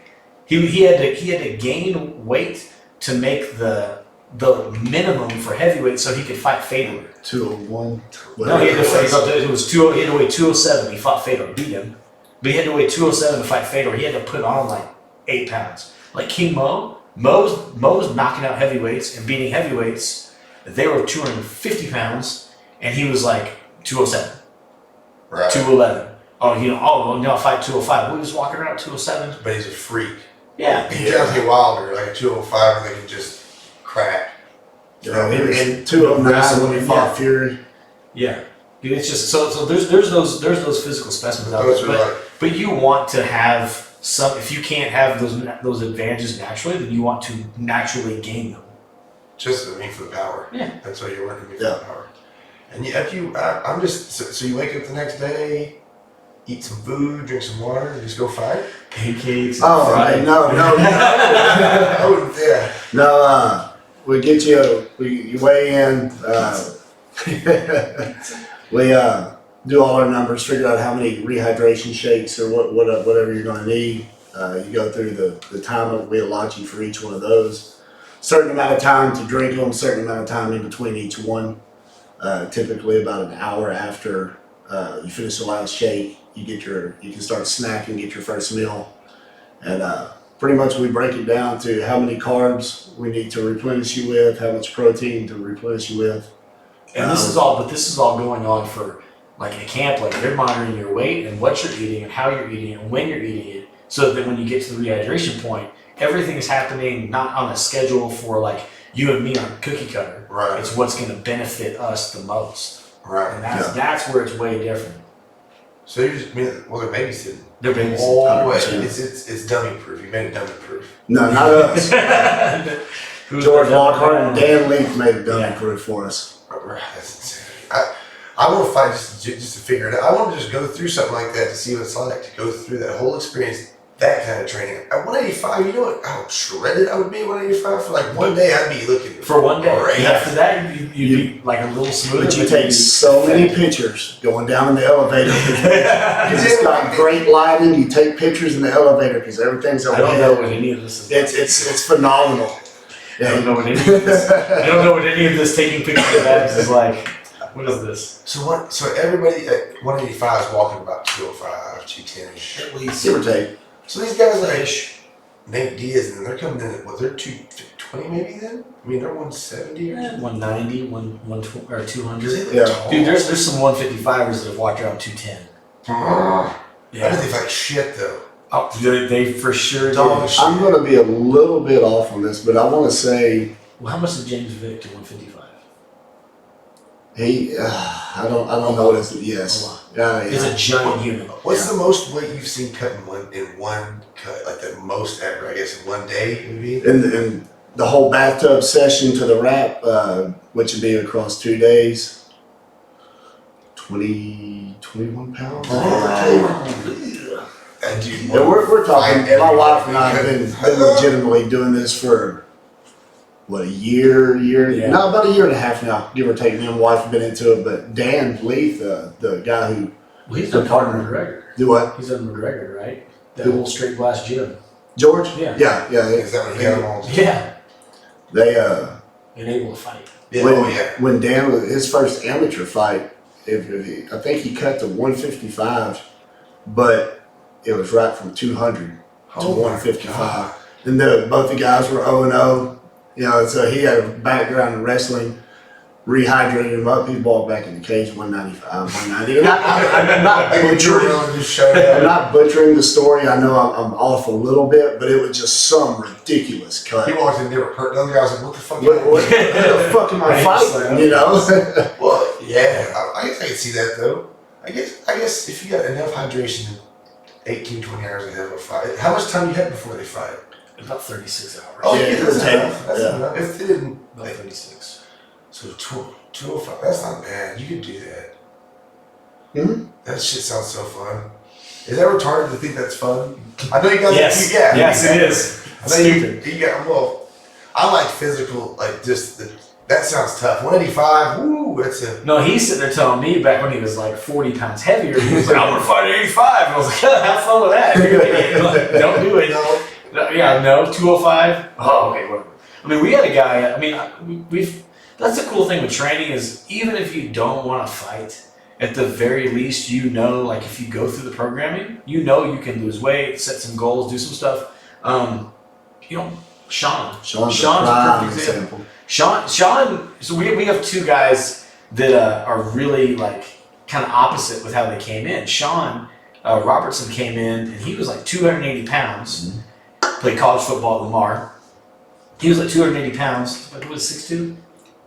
He had to gain weight to make the the minimum for heavyweight so he could fight Fedor. 201. No, he had to fight. It was 20. He had to weigh 207. He fought Fedor, beat him, but he had to weigh 207 to fight Fedor. He had to put on like 8 pounds. Like King Mo was knocking out heavyweights and beating heavyweights. They were 250 pounds, and he was like 207, Right. 211. Oh, I'll fight 205. Well, he was walking around 207. But he's a freak. Yeah. He Deontay Wilder, like a 205, and they can just crack. He was 209 when he fought Fury. Yeah. It's just so there's those physical specimens out Those there, are like, but you want to have some. If you can't have those advantages naturally, then you want to naturally gain them. just for the power. Yeah. That's what you're wanting for Yeah. the power. And I'm just so you wake up the next day, eat some food, drink some water, and just go fight. Pancakes. Oh, fried. no. Oh yeah. No, we get you weigh in. We do all our numbers, figure out how many rehydration shakes or whatever you're going to need. You go through the time that we allot you for each one of those. Certain amount of time to drink them, certain amount of time in between each one. Typically about an hour after you finish the last shake, you can start snacking, get your first meal. And pretty much we break it down to how many carbs we need to replenish you with, how much protein to replenish you with. And this is all going on for like a camp. Like they're monitoring your weight and what you're eating and how you're eating it and when you're eating it, so that when you get to the rehydration point, everything is happening not on a schedule for like you and me on cookie cutter. Right. It's what's going to benefit us the most, Right. and that's where it's way different. So you're just they're babysitting. They're babysitting. Always. 100%. It's dummy proof. You made it dummy proof. No, not us. Who's George the- Lockhart and Dan Leaf made a dummy Yeah. proof for us. That's insane. I want to fight just to figure it out. I want to just go through something like that to see what it's like to go through that whole experience, that kind of training. At 185, you know what? How shredded I would be at 185 for like one day. I'd be looking For one day. great. After that, you'd be like a little smoother. But you but take you'd be so many fat. pictures going down in the elevator. Because it's got great lighting. You take pictures in the elevator because everything's I don't know overhead. what any of this is. It's phenomenal. I don't know what any of this. I don't know what any of this taking pictures of abs is like. What is this? So everybody at 185 is walking about 205, 210-ish. At least. Give or take. So these guys like Nate Diaz, and they're coming in at they're 220 maybe then? I mean, they're 170 or something. 190, 120, or 200. They Yeah. look tall. Dude, there's some 155ers that have walked around 210. I bet they fight shit though. Oh, they for sure Dog do. shit. I'm going to be a little bit off on this, but I want to say Well, how much did James Vick to 155? I don't know what it's. Yes. Yeah. He's a giant human. What's the most weight you've seen cut in one cut? Like the most ever, I guess, in one day would be? And the whole bathtub session to the wrap, which would be across 2 days, 21 pounds. And dude, Yeah, we're talking. fight My wife and I have everybody. been legitimately doing this for what, a year, Yeah. no, about a year and a half now, give or take. Me and my wife have been into it, but Dan Leith, the guy who Well, he's done part of McGregor. do what? He's done McGregor, right? That Who? whole straight glass gym. George? Yeah. Yeah. Is that when he got them all? Yeah. They And able to fight. Yeah, when, oh yeah. when Dan was his first amateur fight, I think he cut to 155, but it was right from 200 to Oh my 155. God. And both the guys were 0-0. You know, so he had a background in wrestling, rehydrated him up. He balled back in the cage 195, 190. And I'm not Like butchering. Jordan just showed I'm up. not butchering the story. I know I'm off a little bit, but it was just some ridiculous cut. He walked in, they were hurt. The other guy was like, "What the fuck?" What the fuck am I Right, fighting? so- You know? Well, yeah, I guess I can see that though. I guess if you got enough hydration, 18, 20 hours ahead of a fight. How much time you had before they fight? About 36 hours. Oh Yeah, yeah, it that's was enough. heavy. That's Yeah. enough. If they didn't, About 36. so 205. That's not bad. You could do that. Mhm. That shit sounds so fun. Is that retarded to think that's fun? I know you guys. Yes. Yeah. Yes, it is. I know you, Stupid. you got, well, I like physical, like just that sounds tough. 185, woo, that's a. No, he's sitting there telling me back when he was like 40 pounds heavier, he was like, I'm going to fight at 85. And I was like, have fun with that. You're an idiot. Like, don't do it. No, Yeah, no, 205. Oh, okay, whatever. I mean, we had a guy. I mean, we've. That's the cool thing with training is even if you don't want to fight, at the very least, you know, like if you go through the programming, you know you can lose weight, set some goals, do some stuff. You know, Sean's a a prime perfect example. example. Sean. So we have two guys that are really like kind of opposite with how they came in. Sean Robertson came in and he was like 280 pounds. Mm-hmm. Played college football at Lamar. He was like 280 pounds. Like what was 6'2"?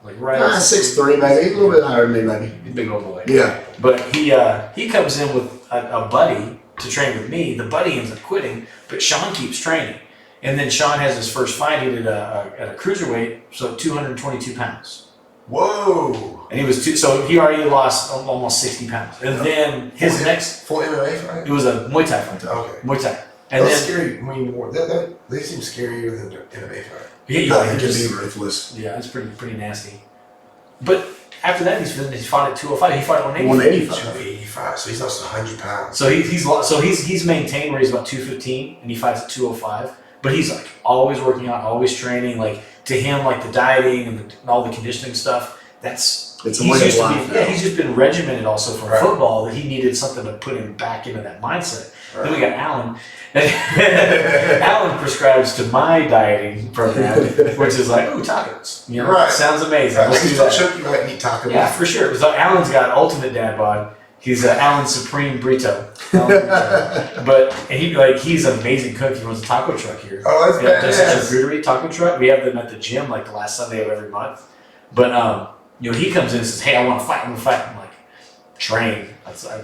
Like right. 6'3", maybe a little bit higher than me, maybe. He's a big old boy. Yeah. But he comes in with a buddy to train with me. The buddy ends up quitting, but Sean keeps training. And then Sean has his first fight. He did at a cruiserweight, so 222 pounds. Whoa! And he was so he already lost almost 60 pounds. And then his next full MMA fight. It was a Muay Thai fight. Okay. Muay Thai. And that's then scary. I mean, more they seem scarier than the MMA fight. Yeah, it can be ruthless. Yeah, it's pretty nasty. But after that, he fought at 205. He fought at 185. 285. So he's lost 100 pounds. So he's maintained where he's about 215, and he fights at 205. But he's like always working out, always training. Like to him, like the dieting and all the conditioning stuff. It's a way of life. Yeah, he's just been regimented also from football that he needed something to put him back into that mindset. Right. Then we got Alan. Alan prescribes to my dieting program, which is like, ooh, tacos. You know, sounds amazing. Right. Let's do that. Sure you might eat tacos. Yeah, for sure. So Alan's got ultimate dad bod. He's Alan Supreme Burrito. But he's an amazing cook. He runs a taco truck here. Oh, that's badass. Does a charcuterie taco truck. We have them at the gym like the last Sunday of every month. But he comes in and says, "Hey, I want to fight. I'm gonna fight." I'm like, "Train.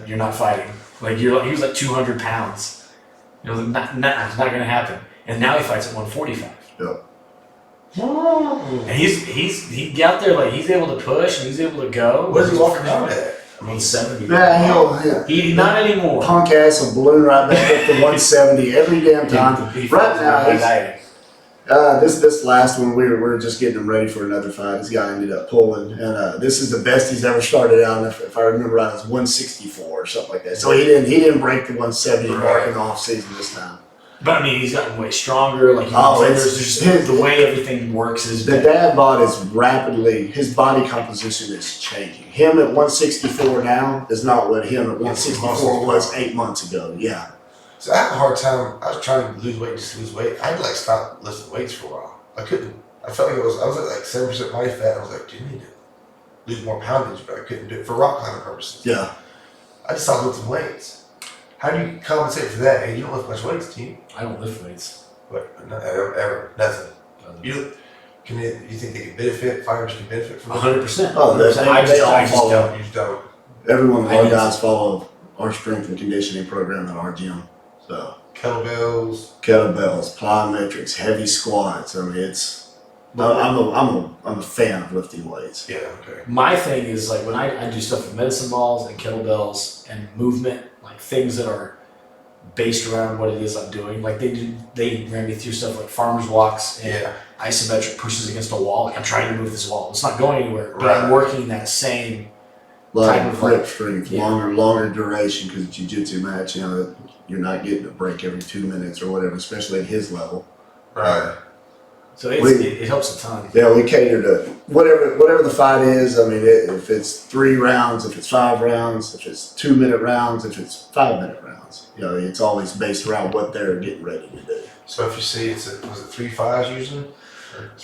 You're not fighting. Like he was like 200 pounds. You know, it's not gonna happen." And now he fights at 145. Yep. And he got there like he's able to push and he's able to go. What does he walk around at? 170. Yeah, He not anymore. Punk ass will balloon right back up to 170 every damn time. Right now, this last one we were just getting him ready for another fight. This guy ended up pulling, and this is the best he's ever started out. And if I remember right, it was 164 or something like that. So he didn't break the 170 mark in the off season this time. But I mean, he's gotten way stronger. Like there's the way everything works is the dad bod is rapidly. His body composition is changing. Him at 164 now is not what him at 164 was 8 months ago. Yeah. So I had a hard time. I was trying to lose weight, just lose weight. I had to stop lifting weights for a while. I couldn't. I felt like I was at like 7% body fat. I was like, you need to lose more poundage, but I couldn't do it for rock climbing purposes. Yeah. I just stopped lifting weights. How do you compensate for that? Hey, you don't lift much weights, do you? I don't lift weights. What? Not ever. Nothing. You think they can benefit? Fighters can benefit from 100%. Oh, they all follow. You just don't. Every one of our guys follow our strength and conditioning program at our gym. So kettlebells, plyometrics, heavy squats. I mean, I'm a fan of lifting weights. Yeah. Okay. My thing is like when I do stuff with medicine balls and kettlebells and movement, like things that are based around what it is I'm doing. Like they ran me through stuff like farmer's walks and isometric pushes against a wall. Like I'm trying to move this wall. It's not going anywhere, but I'm working that same type of grip strength, longer duration, because jiu-jitsu match, you're not getting a break every 2 minutes or whatever, especially at his level. Right. So it helps a ton. Yeah, we cater to whatever the fight is. I mean, if it's 3 rounds, if it's 5 rounds, if it's 2 minute rounds, if it's 5 minute rounds. It's always based around what they're getting ready to do. So if you see was it 3 5s usually?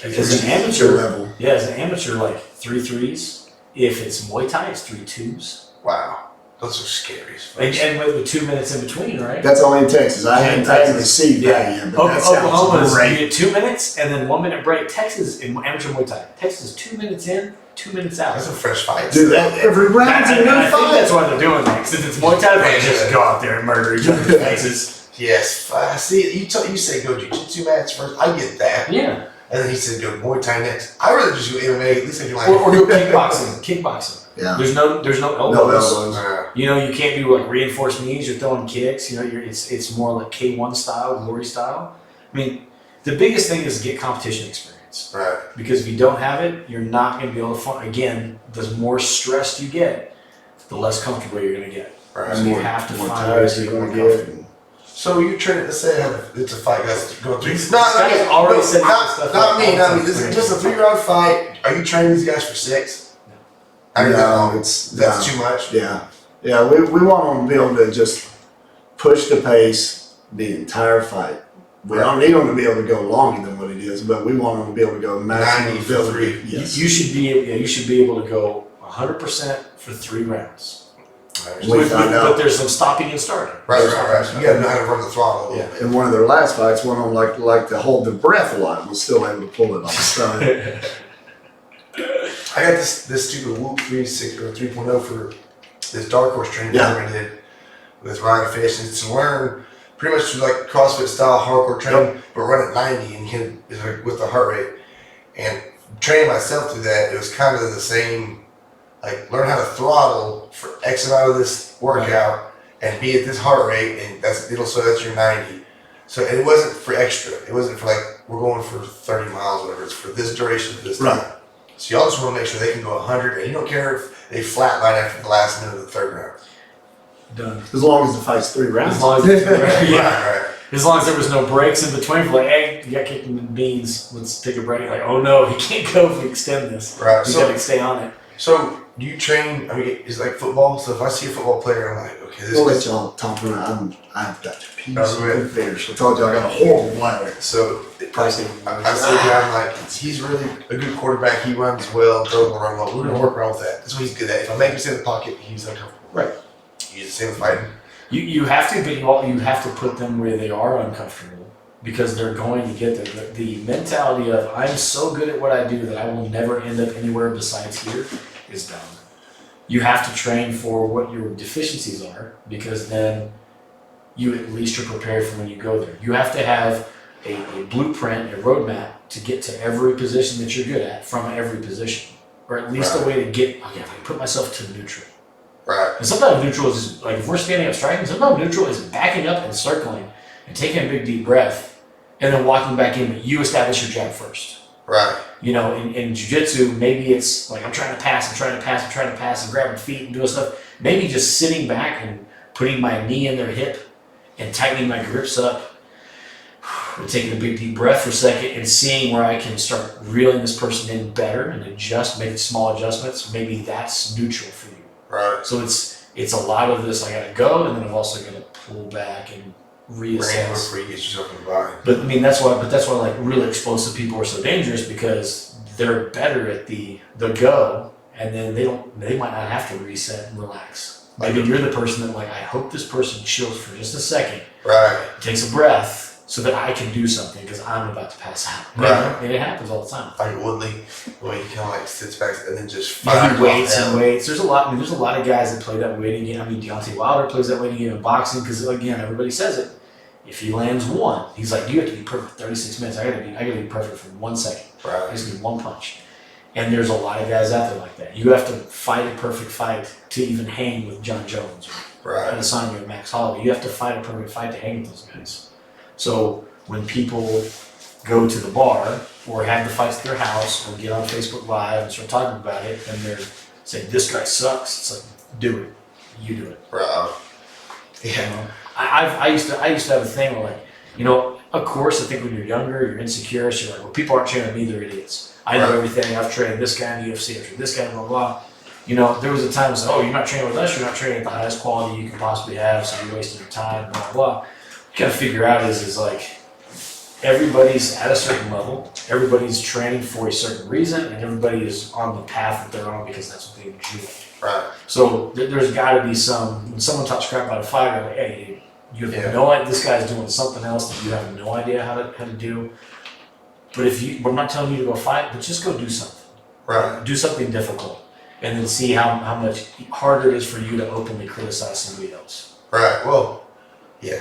As an amateur level. Yeah, as an amateur, like 3 3s. If it's Muay Thai, it's 3 2s. Wow. Those are scary. And with 2 minutes in between, right? That's only in Texas. I hadn't received that yet, but that Oklahoma sounds great. You get 2 minutes and then 1 minute break. Texas, in amateur Muay Thai, Texas is 2 minutes in, 2 minutes out. That's a fresh fight. Dude, every round's a new fight. I think that's why they're doing that. Since it's Muay Thai, they just go out there and murder each other's faces. Yes. See, you say go jiu-jitsu match first. I get that. Yeah. And then he said go Muay Thai next. I'd rather just go MMA. At least I can or do kickboxing. Yeah. There's no elbows. You can't do like reinforced knees. You're throwing kicks. It's more like K1 style, glory style. I mean, the biggest thing is to get competition experience. Right. Because if you don't have it, you're not going to be able to fight. Again, the more stressed you get, the less comfortable you're going to get. Right. So you have to find ways to get more comfortable. So you're training. Let's say it's a fight, guys. Going through. This guy's already said stuff. Not me. like, This is just a 3-round fight. Are you training these guys for 6? No, That's too much. Yeah. We want them to be able to just push the pace the entire fight. We don't need them to be able to go longer than what it is, but we want them to be able to go maximum 90 for 3. Yes. You should be able to go 100% for 3 rounds. But there's some stopping and starting. Right. You gotta know how to run the throttle a little bit. In one of their last fights, one of them like to hold their breath a lot, was still able to pull it off. So, I got this stupid Whoop 3.6 or 3.0 for this dark horse training program I did with Ryan Fish. And it's to learn pretty much like CrossFit style hardcore training, but run at 90 and with the heart rate. And training myself through that, it was kind of the same. Like learn how to throttle for X amount of this workout and be at this heart rate, and that's your 90. So and it wasn't for extra. It wasn't for like we're going for 30 miles or whatever. It's for this duration of this time. Right. So y'all just want to make sure they can go 100, and you don't care if they flatline after the last minute of the 3rd round. Done. as long as the fight's 3 rounds. As long as Right. As long as there was no breaks in between, for like, hey, you got kicked in the beans. Let's take a break. Like, oh no, he can't go if we extend this. Right. You gotta stay on it. So do you train? I mean, it's like football. So if I see a football player, I'm like, okay, this We'll let is. y'all talk for I've got to pee Oh, some really? good fish. I told you I got a horrible bladder. So Pricing. I see a guy, I'm like, he's really a good quarterback. He runs well, throws the run well. We're gonna work around with that. That's what he's good at. If I make him stay in the pocket, he's uncomfortable. Right. He's the same with fighting. You have to, but you have to put them where they are uncomfortable because they're going to get there. The mentality of I'm so good at what I do that I will never end up anywhere besides here is dumb. You have to train for what your deficiencies are because then you at least are prepared for when you go there. You have to have a blueprint, a roadmap to get to every position that you're good at from every position, or at least a way to get. Okay, if I put myself to neutral. Right. And sometimes neutral is like if we're standing up striking, sometimes neutral is backing up and circling and taking a big deep breath and then walking back in, but you establish your jab first. Right. You know, in jiu-jitsu, maybe it's like I'm trying to pass and grabbing feet and doing stuff. Maybe just sitting back and putting my knee in their hip and tightening my grips up and taking a big deep breath for a second and seeing where I can start reeling this person in better and make small adjustments. Maybe that's neutral for you. Right. So it's a lot of this. I gotta go, and then I'm also gonna pull back and reassess. Before you get yourself in the body. But I mean that's why like really explosive people are so dangerous because they're better at the go, and then they might not have to reset and relax. Maybe you're the person that like I hope this person chills for just a second, Right. takes a breath, so that I can do something because I'm about to pass out. Right. And it happens all the time. Like Woodley, the way he kind of like sits back and then just Yeah, fires he waits off and waits. There's a lot of guys that play that waiting game. I mean, Deontay Wilder plays that waiting game in boxing because again, everybody says it. If he lands one, he's like, you have to be perfect 36 minutes. I gotta be perfect for 1 second. I Right. just need one punch. And there's a lot of guys out there like that. You have to fight a perfect fight to even hang with John Jones or Right. Adesanya or Max Holloway. You have to fight a perfect fight to hang with those guys. So when people go to the bar or have the fights at their house or get on Facebook Live and start talking about it and they're saying, this guy sucks, it's like, do it. You do it. Right. You know? I used to have a thing where like, you know, of course, I think when you're younger, you're insecure, so you're like, well, people aren't training me, they're idiots. I know everything, I've trained this guy in the UFC, I've trained this guy, blah, blah. You know, there was a time I said, oh, you're not training with us, you're not training at the highest quality you can possibly have, so you're wasting your time, blah, blah. What you gotta figure out is like, everybody's at a certain level, everybody's training for a certain reason, and everybody is on the path that they're on because that's what they enjoy. Right. So there's got to be when someone talks crap about a fighter, like, hey, you have no idea, this guy's doing something else that you have no idea how to do. But I'm not telling you to go fight, but just go do something. Right. Do something difficult, and then see how much harder it is for you to openly criticize somebody else. Right. Well, yeah.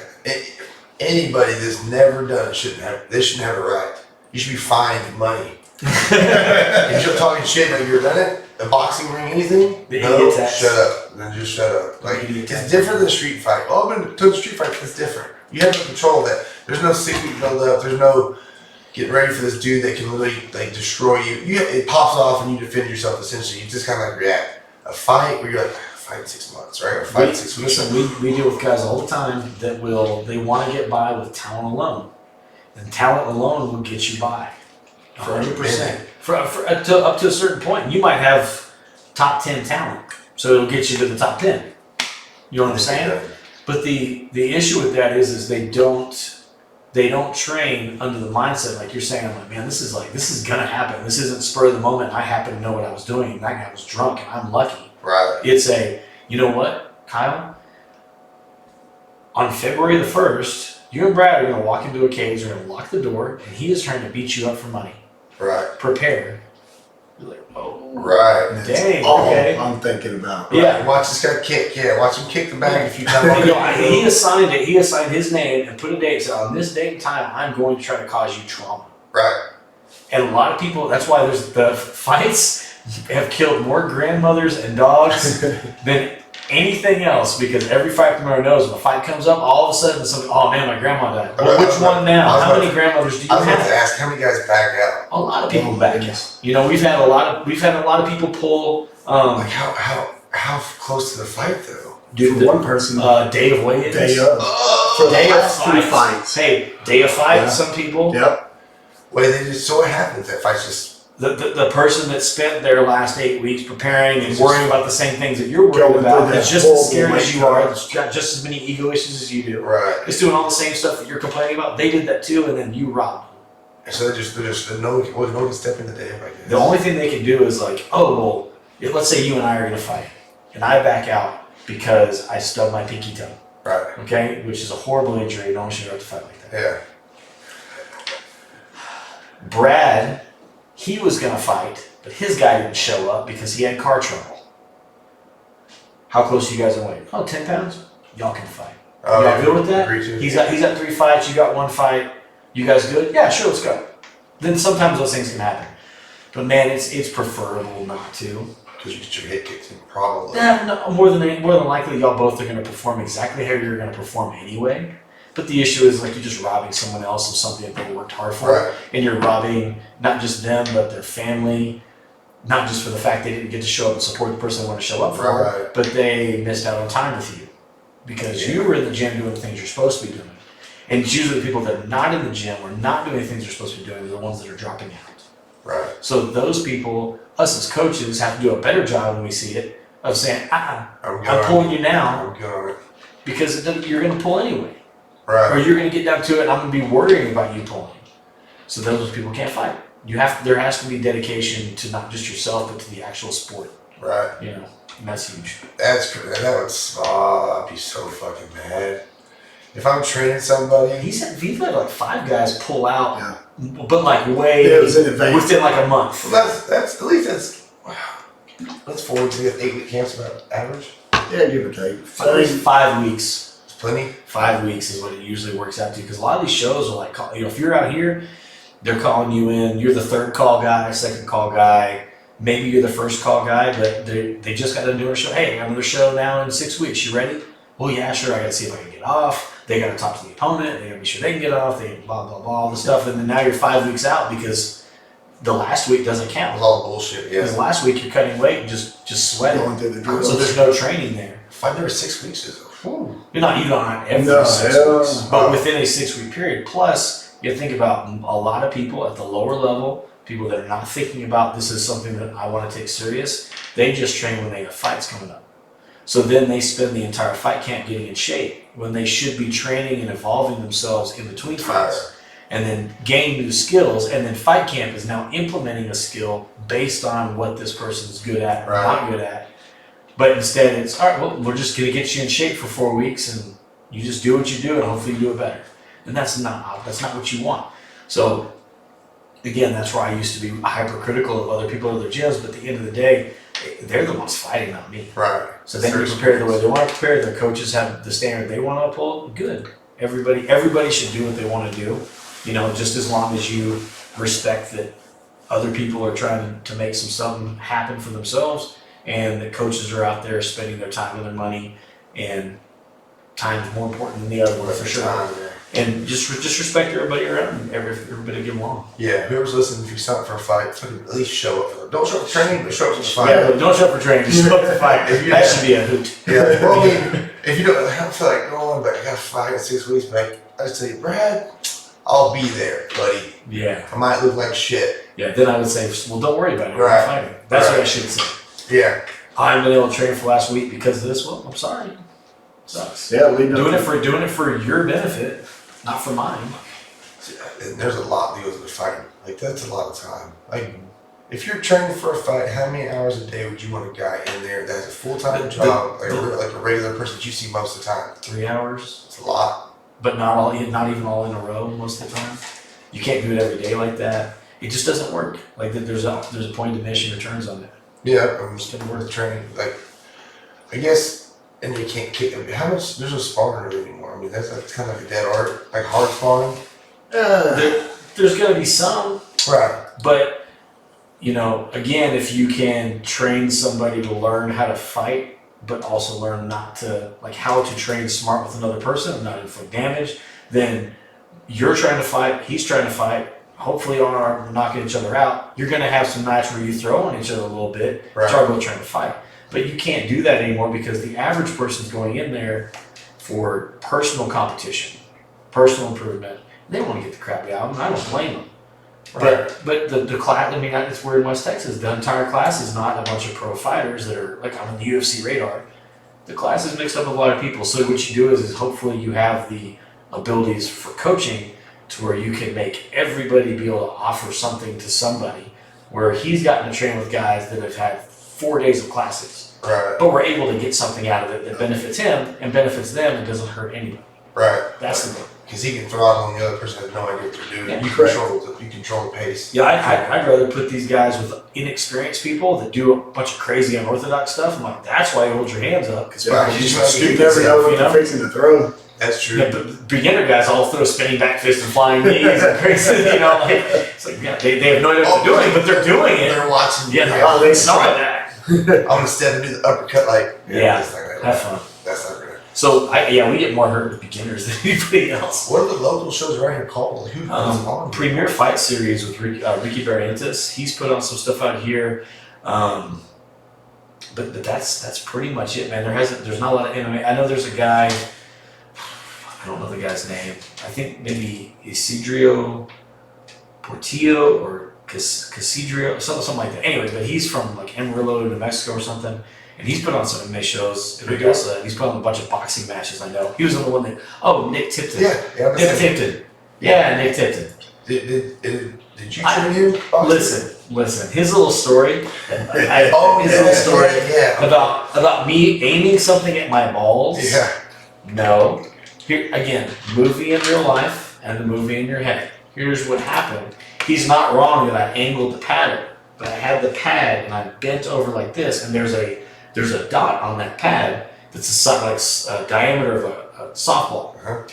Anybody that's never done it shouldn't have a right. You should be fined money. If you're talking shit like you've done it, a boxing ring, anything, no, shut up. Then just shut up. Like it's different than a street fight. Oh, I've been to a street fight. It's different. You have no control of that. There's no 6-week build up. There's no getting ready for this dude that can literally like destroy you. It pops off and you defend yourself. Essentially, you just kind of like react. A fight where you're like, if fight in 6 months, right? Or fight in 6 weeks. Listen, we deal with guys all the time that they want to get by with talent alone. And talent alone will get you by. 100%. Up to a certain point. You might have top 10 talent, so it'll get you to the top 10. You know what I'm saying? But the issue with that is they don't train under the mindset like you're saying. I'm like, man, this is gonna happen. This isn't spur of the moment. I happen to know what I was doing. That guy was drunk, and I'm lucky. Right. It's you know what, Kyle? On February the 1st, you and Brad are gonna walk into a cage. You're gonna lock the door, and he is trying to beat you up for money. Right. Prepare. You're like, oh. Right. Dang. All Okay. I'm thinking about. Right. Yeah. Watch this guy kick. Yeah. Watch him kick the bag a few times. He assigned it. He assigned his name and put a date. So on this date and time, I'm going to try to cause you trauma. Right. And a lot of people. That's why there's the fights have killed more grandmothers and dogs than anything else. Because every fight promoter knows when a fight comes up, all of a sudden, oh man, my grandma died. Well, which one now? How many grandmothers do you I was about have? to ask how many guys back out. A lot of people back out. You know, we've had a lot of people pull. Like how close to the fight though? Dude, for one person, Day of weigh-ins. day of. For the Day of last 3 fights. fights. Hey, day of fights. Yeah. Some people. Yep. Well, they just so it happens that fights just The person that spent their last 8 weeks preparing and worrying about the same things that you're worried Going about, through that's that just as horrible scared as you makeup. are, that's got just as many ego issues as you do. right. It's doing all the same stuff that you're complaining about. They did that too, and then you robbed them. And so no one can step in the day, I guess. The only thing they can do is like, oh well, let's say you and I are gonna fight, and I back out because I stubbed my pinky toe. Right. Okay, which is a horrible injury. No one should have to fight like that. Yeah. Brad, he was gonna fight, but his guy didn't show up because he had car trouble. How close are you guys in weight? Oh, 10 pounds? Y'all can fight. Y'all good with that? Agree to. He's got 3 fights, you got 1 fight. You guys good? Yeah, sure, let's go. Then sometimes those things can happen. But man, it's preferable not to. Because you get your head kicked in, probably. Yeah, no, more than likely, y'all both are going to perform exactly how you're going to perform anyway. But the issue is like you're just robbing someone else of something that they worked hard for, Right. and you're robbing not just them but their family, not just for the fact they didn't get to show up and support the person they want to show up for, Right. but they missed out on time with you because you were in the gym doing the things you're supposed to be doing. And it's usually the people that are not in the gym or not doing the things they're supposed to be doing are the ones that are dropping out. Right. So those people, us as coaches, have to do a better job when we see it of saying, I'm pulling you now I'm good on it. because you're going to pull anyway. Or Right. you're going to get down to it and I'm going to be worrying about you pulling. So those people can't fight. There has to be dedication to not just yourself, but to the actual sport. Right. You know, and that's huge. That would, I'd be so fucking mad. If I'm training somebody. We've had like 5 guys pull out, Yeah. but like way It was in advance. within like a month. Well, that's at least that's, wow. That's 4 weeks, 8-week camps about average. Yeah, give or take. At least 5 weeks. It's plenty. 5 weeks is what it usually works out to because a lot of these shows are like, if you're out here, they're calling you in. You're the 3rd call guy, 2nd call guy. Maybe you're the 1st call guy, but they just got done doing a show. Hey, I got another show now in 6 weeks. You ready? Well, yeah, sure. I got to see if I can get off. They got to talk to the opponent. They got to be sure they can get off. They blah blah blah all the stuff, and then now you're 5 weeks out because the last week doesn't It count. was all bullshit. Yeah. Because last week you're cutting weight and just sweating, Going through the drills. so there's no training there. 5 or 6 weeks is. Whew. You're not every No, 6 yeah. weeks, but within a 6 week period. Plus, you think about a lot of people at the lower level, people that are not thinking about this is something that I want to take serious. They just train when they have fights coming up. So then they spend the entire fight camp getting in shape when they should be training and evolving themselves in between fights and then gain new skills. And then fight camp is now implementing a skill based on what this person's good at or not good at. But instead it's, all right, well, we're just going to get you in shape for 4 weeks and you just do what you do and hopefully you do it better. And that's not what you want. So again, that's why I used to be hypercritical of other people at other gyms, but at the end of the day, they're the ones fighting, not me. Right. So then you prepare the way they want to prepare. Their coaches have the standard they want to uphold. Good. Everybody should do what they want to do. You know, just as long as you respect that other people are trying to make something happen for themselves, and the coaches are out there spending their time and their money, and time's more important than the other one for sure. And just respect everybody around, everybody get along. Yeah, whoever's listening, if you sign up for a fight, fucking at least show up for them. Don't show up for training, but show up for the fight. Yeah, but don't show up for training, just show up to fight. That should be a hoot. Yeah, well, I mean, if you don't, I don't feel like going, but I got a fight in 6 weeks, but I just tell you, Brad, I'll be there, buddy. Yeah. I might look like shit. Yeah, then I would say, well, don't worry about it. Right. We're fighting. That's what I should say. Yeah. I haven't been able to train for last week because of this. Well, I'm sorry. Sucks. Yeah, we know. Doing it for your benefit, not for mine. And there's a lot that goes with fighting. Like, that's a lot of time. Like, if you're training for a fight, how many hours a day would you want a guy in there that has a full-time job, like a regular person that you see most of the time? 3 hours, It's a lot. but not even all in a row most of the time. You can't do it every day like that. It just doesn't work. Like there's a point of diminishing returns on it. Yeah, I'm just worth training. Like, I guess, and you can't kick them. How much? There's no sparring really anymore. I mean, that's kind of like a dead art, like hard sparring. There's gonna be some, Right. but again, if you can train somebody to learn how to fight, but also learn not to how to train smart with another person and not inflict damage, then you're trying to fight, he's trying to fight. Hopefully, on knocking each other out, you're gonna have some match where you throw on each other a little bit. Right. Talk about trying to fight, but you can't do that anymore because the average person's going in there for personal competition, personal improvement. They want to get the crap out of them. I don't blame them. Right. But the class, I mean, it's weird in West Texas. The entire class is not a bunch of pro fighters that are on the UFC radar. The class is mixed up with a lot of people. So what you do is hopefully you have the abilities for coaching to where you can make everybody be able to offer something to somebody. Where he's gotten to train with guys that have had 4 days of classes, Right. but we're able to get something out of it that benefits him and benefits them and doesn't hurt anybody. Right. That's the thing. Because he can throttle and the other person has no idea what they're doing. Yeah. You control the pace. Yeah, I'd rather put these guys with inexperienced people that do a bunch of crazy unorthodox stuff. I'm like, that's why you hold your hands up. Because Yeah, You never know what they're fixing to throw. That's true. yeah, but beginner guys all throw spinning back fists and flying knees and crazy, it's like, yeah, they have no idea what they're doing, but they're doing it. They're watching. Yeah, Oh, they it's not like that. I'm gonna step and do the uppercut like. Yeah, That's not gonna have fun. That's not gonna. So, we get more hurt with beginners than anybody else. What are the local shows around here called? Who puts on? Premier Fight Series with Ricky Barrientos. He's put on some stuff out here. But that's pretty much it, man. There's not a lot of MMA. I know there's a guy, I don't know the guy's name. I think maybe Isidro Portillo or Casidrio, something like that. Anyway, but he's from Amarillo, New Mexico or something. And he's put on some MMA shows. And he's put on a bunch of boxing matches, I know. He was on the one that, Nick Tipton. Yeah. Nick Tipton. Yeah, Nick Tipton. Did you train him? Listen. His little story. Yeah. About me aiming something at my balls. Yeah. No. Here again, movie in real life and the movie in your head. Here's what happened. He's not wrong that I angled the pad, but I had the pad and I bent over like this, and there's a dot on that pad that's a diameter of a softball. Uh-huh.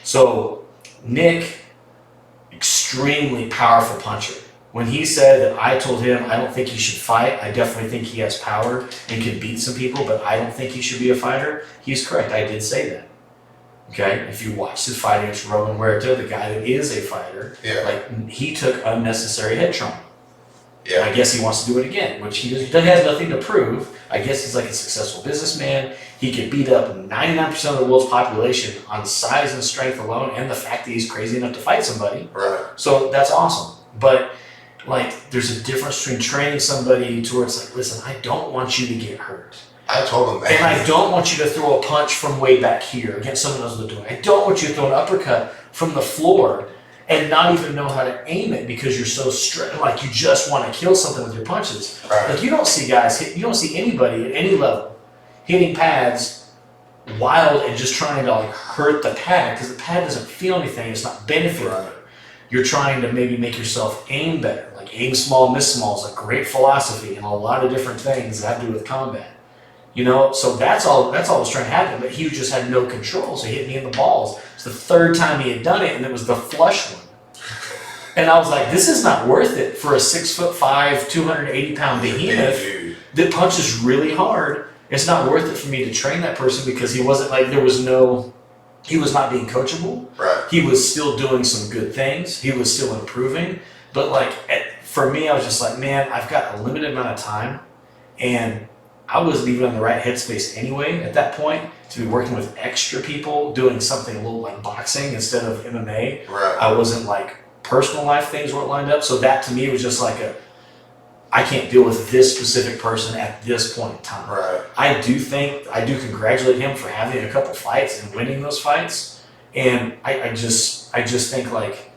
So Nick, extremely powerful puncher. When he said that I told him I don't think he should fight, I definitely think he has power and can beat some people, but I don't think he should be a fighter, he's correct. I did say that. Okay? If you watch his fight against Roman Huerta, the guy that is a fighter, he took unnecessary head trauma. Yeah. I guess he wants to do it again, which he has nothing to prove. I guess he's a successful businessman. He could beat up 99% of the world's population on size and strength alone and the fact that he's crazy enough to fight somebody. Right. So that's awesome. But there's a difference between training somebody to where it's listen, I don't want you to get hurt. I told him that. And I don't want you to throw a punch from way back here against someone else that's doing it. I don't want you to throw an uppercut from the floor and not even know how to aim it because you're so straight, you just want to kill something with your punches. Right. You don't see guys, you don't see anybody at any level hitting pads wild and just trying to hurt the pad because the pad doesn't feel anything. It's not benefiting you. You're trying to maybe make yourself aim better. Aim small, miss small is a great philosophy and a lot of different things that have to do with combat. So that's all was trying to happen, but he just had no control, so he hit me in the balls. It's the third time he had done it, and it was the flush one. And I was like, this is not worth it for a 6'5", 280-pound behemoth that punches really hard. It's not worth it for me to train that person because he wasn't there was no he was not being coachable. Right. He was still doing some good things. He was still improving. But like for me, I was just like, man, I've got a limited amount of time, and I wasn't even in the right headspace anyway at that point to be working with extra people doing something a little like boxing instead of MMA. Right. I wasn't like personal life things weren't lined up. So that to me was just like I can't deal with this specific person at this point in time. Right. I do congratulate him for having a couple fights and winning those fights. And I just think like,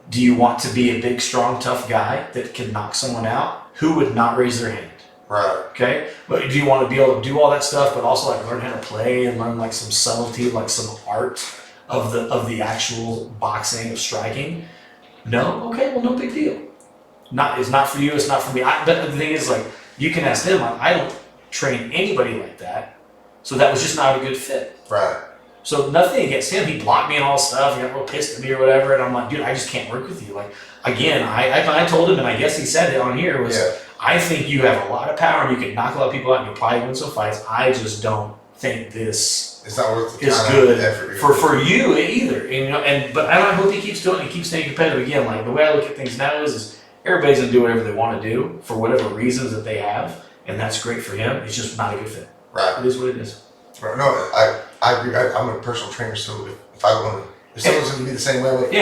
do you want to be a big, strong, tough guy that can knock someone out? Who would not raise their hand? Right. Okay. But do you want to be able to do all that stuff, but also like learn how to play and learn like some subtlety, like some art of the actual boxing of striking? No. Okay. Well, no big deal. It's not for you. It's not for me. But the thing is, like, you can ask him. I don't train anybody like that, so that was just not a good fit. Right. So nothing against him. He blocked me and all stuff. He got real pissed at me or whatever. And I'm like, dude, I just can't work with you. Like, again, I told him, and I guess he said it on here, was I think you have a lot of power and you can knock a lot of people out and you'll probably win some fights. I just don't think this it's not worth the is time good effort for you either. And but I hope he keeps doing it. He keeps staying competitive. Again, like the way I look at things now is everybody's gonna do whatever they want to do for whatever reasons that they have, and that's great for him. It's just not a good fit. Right. It is what it is. Right. No, I agree. I'm a personal trainer, so if I want to, if someone's going to be the same way, like,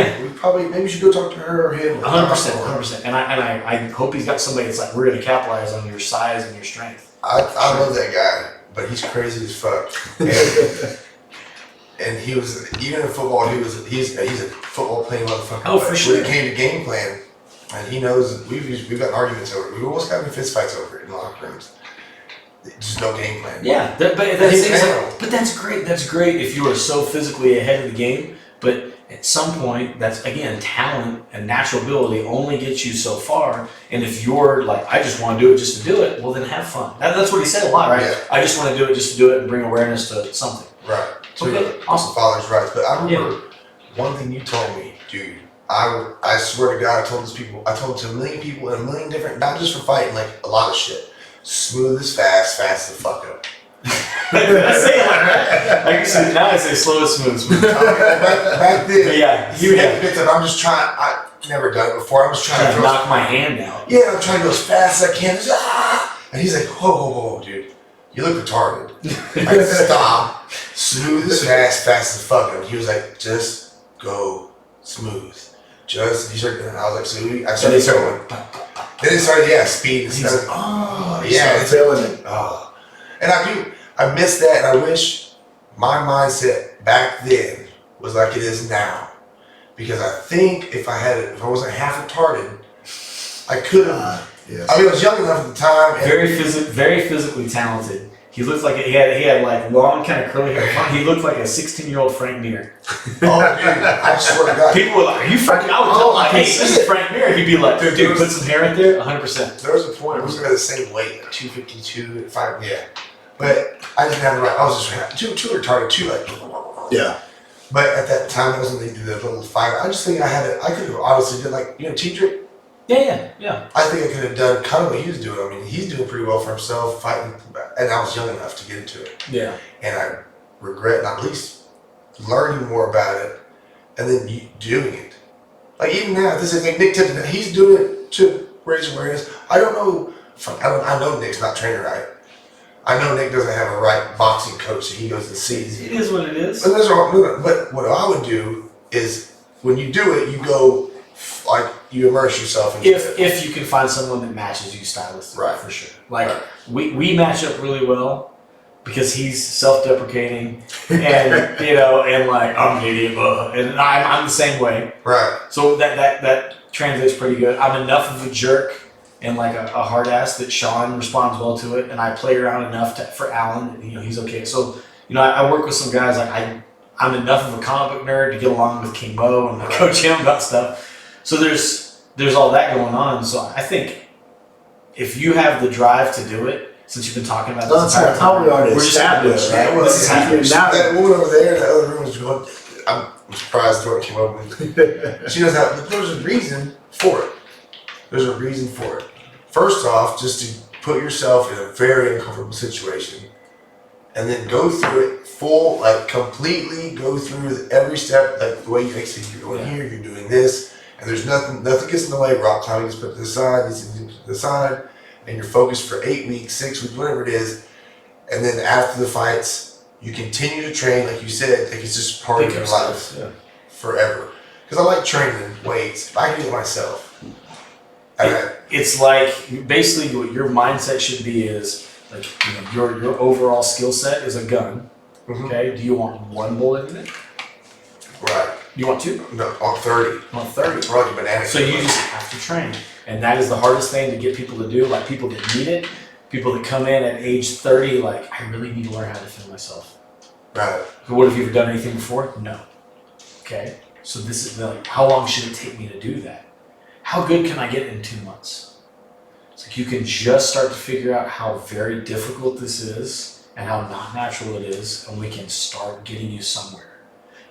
maybe we should go talk to her or him. 100%. And I hope he's got somebody that's like, we're going to capitalize on your size and your strength. I love that guy, but he's crazy as fuck. And he was, even in football, he's a football playing motherfucker. Oh, for sure. When it came to game plan, and he knows we've got arguments over it. We've almost gotten fist fights over it in locker rooms. Just no game plan. Yeah, but that's great. That's great if you are so physically ahead of the game. But at some point, that's again talent and natural ability only gets you so far. And if you're like, I just want to do it just to do it, well then have fun. That's what he said a lot, right? Yeah. I just want to do it just to do it and bring awareness to something. Right. So okay. Awesome. Father's rights. But I remember one thing you told me, dude. I swear to God, I told it to a million people in a million different, not just for fighting, like a lot of shit. Smooth as fast the fuck up. I say it like that. Like you said, now I say slow as smooth. Back then, I'm just trying. I never done it before. I'm just trying to knock my hand out. Yeah, I'm trying to go as fast as I can. And he's like, whoa, dude, you look retarded. I stop. Smooth as fast as fuck up. He was like, just go smooth. I was like, so I started going. Then it started, speed and stuff. It's feeling it. Oh. And I miss that, and I wish my mindset back then was like it is now. Because I think if I wasn't half retarded, I could have. Yes. I mean, I was young enough at the time. And very physically talented. He looked like he had like long kind of curly hair. He looked like a 16-year-old Frank Mir. Oh, dude, I swear to God. People were like, "Are you Frank?" I would tell him, "Hey, this is Frank Mir." He'd be like, "Dude, put some hair right there." 100%. There was a point we were the same weight, like 252, 5. Yeah, but I didn't have it right. I was just too retarded, too like. Yeah. But at that time, I wasn't thinking the little fight. I just think I could have honestly did like T-Trick. Yeah. I think I could have done kind of what he was doing. I mean, he's doing pretty well for himself, fighting, and I was young enough to get into it. Yeah. And I regret not at least learning more about it and then doing it. Like even now, this is like Nick Tipton. He's doing it to raise awareness. I know Nick's not training right. I know Nick doesn't have a right boxing coach that he goes and sees. It is what it is. But what I would do is when you do it, you go like you immerse yourself in if you can find someone that matches you stylistically, right, for sure. Like we match up really well because he's self-deprecating and and like I'm an idiot, and I'm the same way. Right. So that translates pretty good. I'm enough of a jerk and like a hard ass that Sean responds well to it, and I play around enough for Alan, and he's okay. So I work with some guys like I'm enough of a comic book nerd to get along with King Mo and coach him about stuff. So there's all that going on. So I think if you have the drive to do it, since you've been talking about this entire how we already we're just established, right? Well, This is happening. that woman over there in the other room was going. I'm surprised Jordan came up with it. She knows how. But there's a reason for it. There's a reason for it. First off, just to put yourself in a very uncomfortable situation, and then go through it full, like completely go through every step, like the way you exit. You're going here, you're doing this, and there's nothing gets in the way. Rock climbing is put to the side, these things put to the side, and you're focused for 8 weeks, 6 weeks, whatever it is, and then after the fights, you continue to train, like you said, like it's just part of your life forever. Because I like training weights. If I can do it myself. It's like basically what your mindset should be is like your overall skill set is a gun. Okay, do you want one bullet in it? Right. You want two? No, on 30. You want 30. Right, bananas. So you just have to train, and that is the hardest thing to get people to do. Like people that need it, people that come in at age 30, like I really need to learn how to defend myself. Right. What have you ever done anything before? No. Okay. So this is like, how long should it take me to do that? How good can I get in 2 months? It's like you can just start to figure out how very difficult this is and how not natural it is, and we can start getting you somewhere.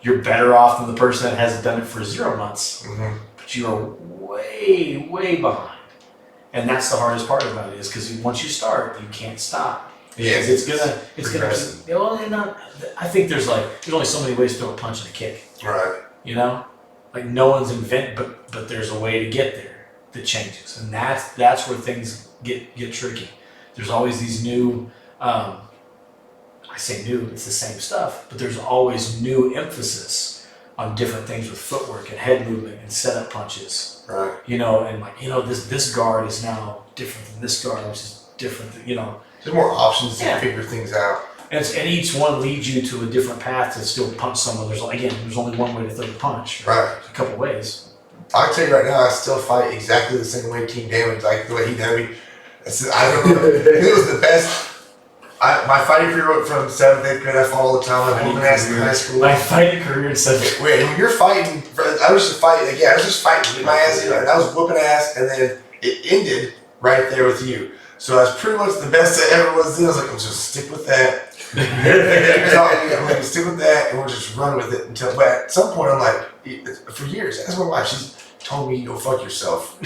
You're better off than the person that hasn't done it for 0 months, but you are way, way behind. And that's the hardest part about it is because once you start, you can't stop. Because it's gonna, well, not, I think there's only so many ways to throw a punch and a kick. Right. You know, like no one's invented, but there's a way to get there that changes, and that's where things get tricky. There's always these new, I say new, it's the same stuff, but there's always new emphasis on different things with footwork and head movement and setup punches. Right. You know, and like this guard is now different than this guard, which is different than, you know. There's more options to figure things out. And each one leads you to a different path to still punch someone. There's only one way to throw the punch. Right. There's a couple ways. I'll tell you right now, I still fight exactly the same way King Damage, like the way he did me. I don't know. It was the best. My fighting career went from 7th, 8th grade. I fought all the time. I whooping ass in high school. My fighting career in 7th. Wait, when you're fighting, I was just fighting. Like, I was just fighting, getting my ass in, and I was whooping ass, and then it ended right there with you. So I was pretty much the best I ever was. I was like, I'm just stick with that. I'm like, stick with that, and we'll just run with it until. But at some point, I'm like, for years, that's my wife. She's told me, "Go fuck yourself."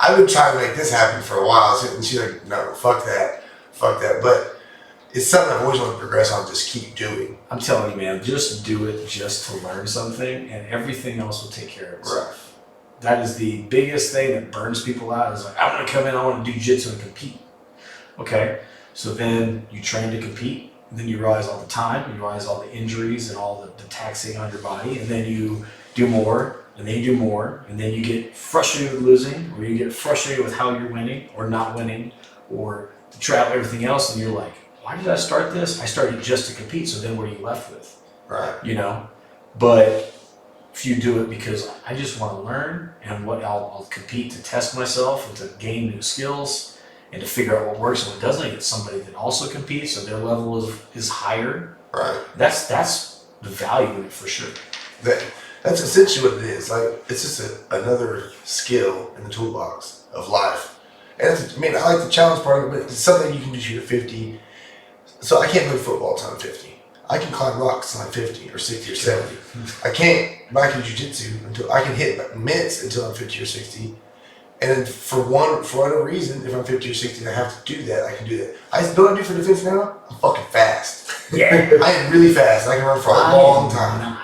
I've been trying to make this happen for a while, and she's like, "No, fuck that." But it's something I've always wanted to progress on. Just keep doing. I'm telling you, man, just do it just to learn something, and everything else will take care of itself. Right. That is the biggest thing that burns people out. Is like, I want to come in, I want to do jiu-jitsu and compete. Okay, so then you train to compete. And then you realize all the time, you realize all the injuries and all the taxing on your body, and then you do more, and then you do more, and then you get frustrated with losing, or you get frustrated with how you're winning or not winning, or to try out everything else, and you're like, why did I start this? I started just to compete, so then what are you left with? Right. You know? But if you do it because I just want to learn, and what I'll compete to test myself and to gain new skills, and to figure out what works and what doesn't, get somebody that also competes, so their level is higher. Right. That's the value in it for sure. That's essentially what it is. Like, it's just another skill in the toolbox of life. And I like the challenge part of it, but it's something you can do at 50. So I can't play football until I'm 50. I can climb rocks until I'm 50 or 60 or 70. I can't back in jiu-jitsu until I can hit mitts until I'm 50 or 60. And then for whatever reason, if I'm 50 or 60 and I have to do that, I can do that. I know what I do for defense now? I'm fucking fast. Yeah. I am really fast. I can run for a long time.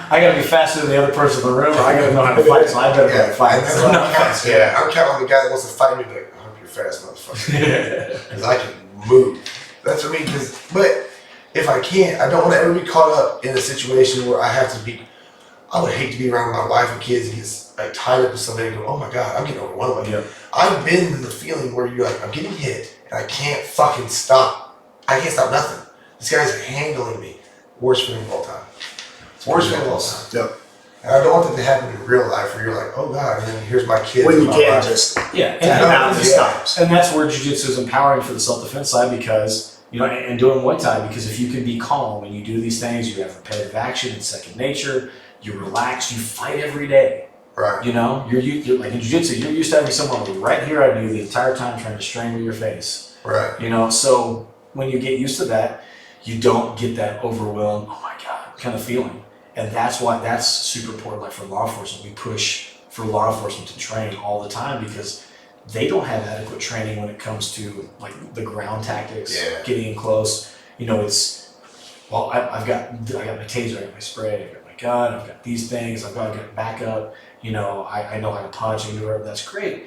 I gotta be faster than the other person in the room, or I gotta know how to fight, so I better know how to fight. I'm counting on the guy that wants to fight me, like, I hope you're fast, motherfucker. Because I can move. That's what I mean. But if I can't, I don't want to ever be caught up in a situation where I have to be. I would hate to be around my wife and kids and get like tied up with somebody and go, oh my God, I'm getting overwhelmed. Yep. I've been in the feeling where you're like, I'm getting hit and I can't fucking stop. I can't stop nothing. This guy's handling me. Worst feeling of all time. Worst feeling of all time. Yep. And I don't want that to happen in real life where you're like, oh God, and then here's my kids. When you my can't wife. just And that's where jiu-jitsu is empowering for the self-defense side, because and doing Muay Thai, because if you can be calm when you do these things, you have repetitive action, it's second nature, you relax, you fight every day. Right. You're like in jiu-jitsu, you're used to having someone right here at you the entire time trying to strangle your face. Right. So when you get used to that, you don't get that overwhelmed, oh my God, kind of feeling. And that's why that's super important. Like for law enforcement, we push for law enforcement to train all the time, because they don't have adequate training when it comes to like the ground tactics, Yeah. getting in close. You know, it's, well, I've got my taser, I got my spray, I got my gun, I've got these things, I've got backup. You know, I know how to punch and do whatever. That's great.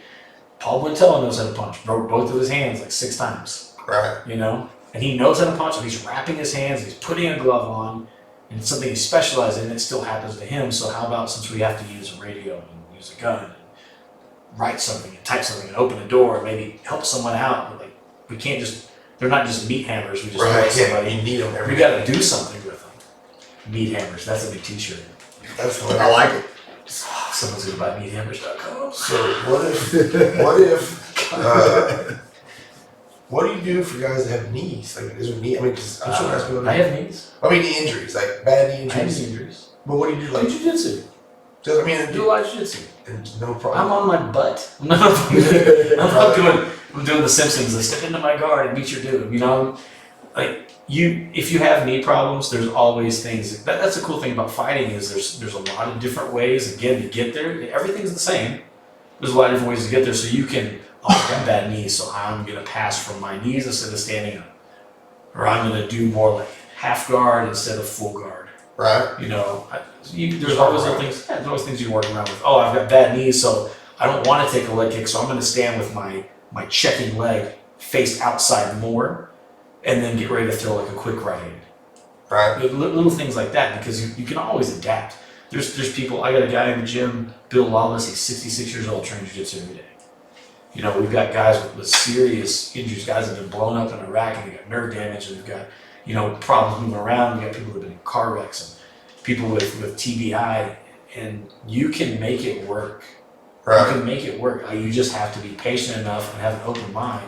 Paul Wintel knows how to punch. Broke both of his hands like 6 times. Right. You know, and he knows how to punch, and he's wrapping his hands, he's putting a glove on, and it's something he specializes in. It still happens to him. So how about, since we have to use a radio and use a gun and write something and type something and open a door and maybe help someone out? But like, we can't just, they're not just meat hammers. We just throw Right. Yeah. somebody. You need them every We got to do something with them. Meat hammers. That's a big T-shirt. That's the way I like it. Someone's gonna buy meathammers.com. So what do you do for guys that have knees? Like, is there knee? I mean, because I'm sure guys go. I have knees. I mean, knee injuries, like bad knee I have injuries. knee injuries. But what do you do? Do Like, jiu-jitsu. I mean, I do a lot of jiu-jitsu. and no I'm problem. on my butt. I'm doing the Simpsons. I step into my guard and beat your dude. You know, like if you have knee problems, there's always things. That's the cool thing about fighting is there's a lot of different ways again to get there. Everything's the same. There's a lot of different ways to get there. So you can, I've got bad knees, so I'm gonna pass from my knees instead of standing up, or I'm gonna do more like half guard instead of full guard. Right. You know, there's always other things. Yeah, there's always things you can work around with. Oh, I've got bad knees, so I don't want to take a leg kick, so I'm going to stand with my checking leg faced outside more, and then get ready to throw like a quick right hand. Right. Little things like that, because you can always adapt. There's people. I got a guy in the gym, Bill Lawless. He's 66 years old, training jiu-jitsu every day. You know, we've got guys with serious injuries, guys that have been blown up in Iraq, and they got nerve damage, and we've got, you know, problems moving around. We got people that have been in car wrecks and people with TBI, and you can make it work. Right. You can make it work. You just have to be patient enough and have an open mind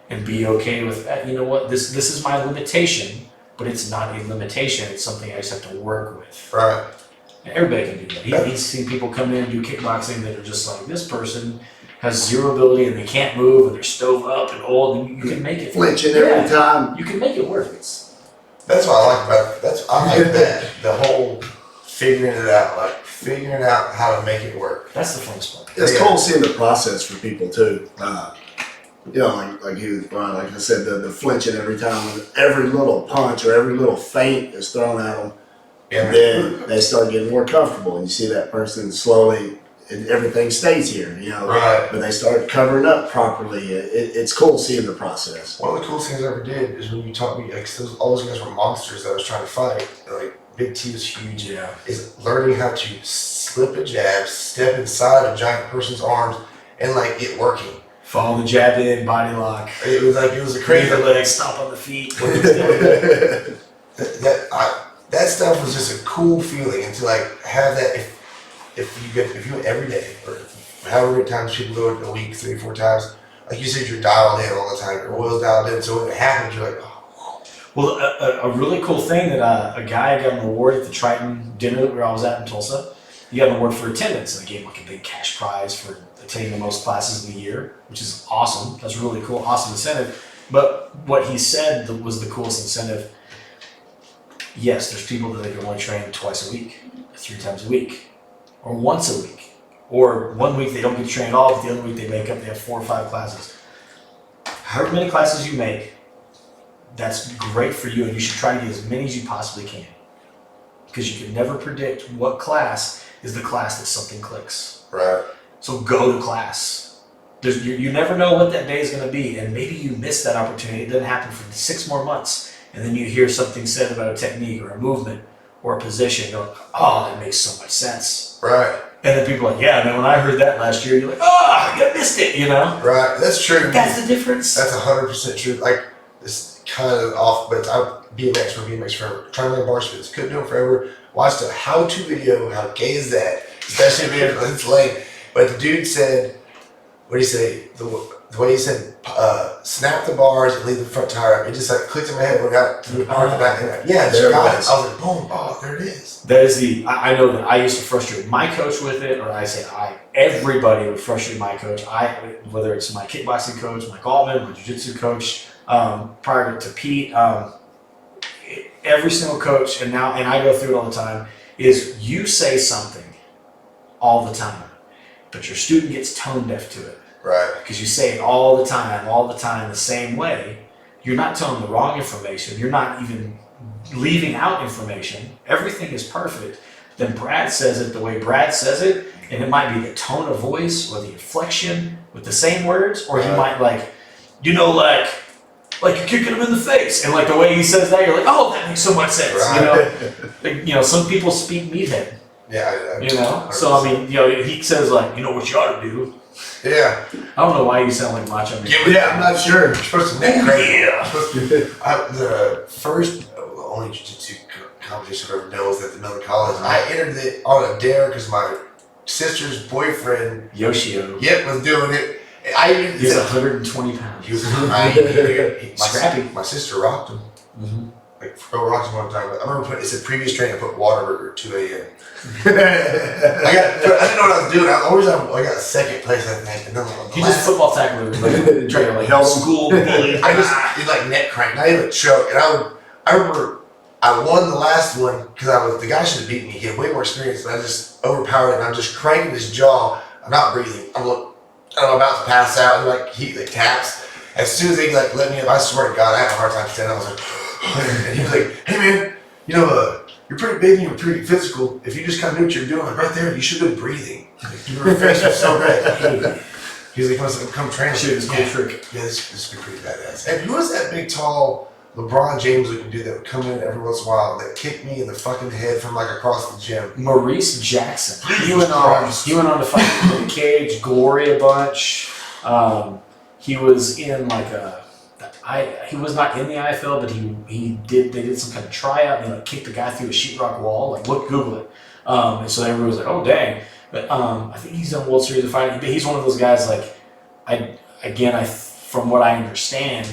and be okay with that. You know what? This is my limitation, but it's not a limitation. It's something I just have to work with. Right. And everybody can do that. He's seen people come in and do kickboxing that are just like, this person has zero ability and they can't move and they're stove up and old, and you can make it Flinching every time. You can make it work. That's what I like about it. I like that. The whole figuring it out, like figuring out how to make it work. That's the funnest part. It's cool seeing the process for people too. You know, like I said, the flinching every time, every little punch or every little feint is thrown at them, and then they start getting more comfortable, and you see that person slowly, and everything stays here, you know. Right. But they start covering up properly. It's cool seeing the process. One of the coolest things I ever did is when you taught me, like, all those guys were monsters that I was trying to fight. Like, Big T was huge. Yeah. Is learning how to slip a jab, step inside a giant person's arms, and like it working. Follow the jab in, body lock. It was a Create crazy. the legs, stomp on the feet. That stuff was just a cool feeling, and to like have that if you went every day or however many times people go a week, 3 or 4 times, like you said, you're dialed in all the time. Your oil's dialed in, so when it happens, you're like, oh. Well, a really cool thing that a guy got an award at the Triton dinner that I was at in Tulsa. He got an award for attendance, and they gave him like a big cash prize for attending the most classes in the year, which is awesome. That's really cool, awesome incentive. But what he said was the coolest incentive. Yes, there's people that they can only train twice a week, 3 times a week, or once a week, or 1 week they don't get trained at all, but the other week they make up, they have 4 or 5 classes. However many classes you make, that's great for you, and you should try to get as many as you possibly can, because you can never predict what class is the class that something clicks. Right. So go to class. You never know what that day is going to be, and maybe you miss that opportunity. It doesn't happen for 6 more months, and then you hear something said about a technique or a movement or a position. You're like, oh, that makes so much sense. Right. And then people are like, yeah, man, when I heard that last year, you're like, oh, I missed it, you know? Right. That's true. That's the difference. That's 100% true. Like, it's kind of off, but I'm BMX forever. Trying to learn bar spins. Couldn't do it forever. Watched a how-to video. How gay is that? Especially if it's late. But the dude said, what did he say? The way he said, snap the bars and leave the front tire up. It just like clicked in my head when I got to the part of the back. Yeah, There got it it. is. I was like, boom, oh, there it is. That is I know that I used to frustrate my coach with it, or everybody would frustrate my coach. Whether it's my kickboxing coach, Mike Altman, my jiu-jitsu coach, prior to Pete, every single coach, and I go through it all the time, is you say something all the time, but your student gets tone deaf to it. Right. Because you say it all the time, the same way. You're not telling the wrong information. You're not even leaving out information. Everything is perfect. Then Brad says it the way Brad says it, and it might be the tone of voice or the inflection with the same words, or he might like you're kicking him in the face, and like the way he says that, you're like, oh, that makes so much sense. Right. Some people speak meathead. Yeah. So I mean, he says like, what you ought to do. Yeah. I don't know why you sound like Macho Man. Yeah, I'm not sure. You're supposed to neck crank. Yeah. The only jiu-jitsu competition I've ever done was at the Middle College. I entered it on a dare because my sister's boyfriend, Yoshio. was doing it. He was 120 pounds. He was scrappy. Scrappy. My sister rocked him. Mm-hmm. Like, rocked him one time. I remember it said previous training, I put Whataburger at 2 a.m. I didn't know what I was doing. I got second place, I think. And then He just football tackler, like trainer, like Held school bully. I just did like neck crank, not even choke. And I remember I won the last one because the guy should have beat me. He had way more experience, but I just overpowered him. I'm just cranking his jaw. I'm not breathing. I'm about to pass out. And he taps. As soon as they let me up, I swear to God, I had a hard time standing. I was like, and he was like, hey man, you're pretty big and you're pretty physical. If you just kind of knew what you're doing, like right there, you should have been breathing. Your face was so red. He's like, come train. Shoot, this cool trick. Yeah, this would be pretty badass. And who was that big, tall LeBron James looking dude that would come in every once in a while that kicked me in the fucking head from like across the gym? Maurice Jackson. He went on to fight in the cage, Glory a bunch. He was in he was not in the IFL, but they did some kind of tryout and kicked the guy through a sheetrock wall. Google it. And so everyone was like, oh dang. But I think he's done World Series of Fighting. But he's one of those guys from what I understand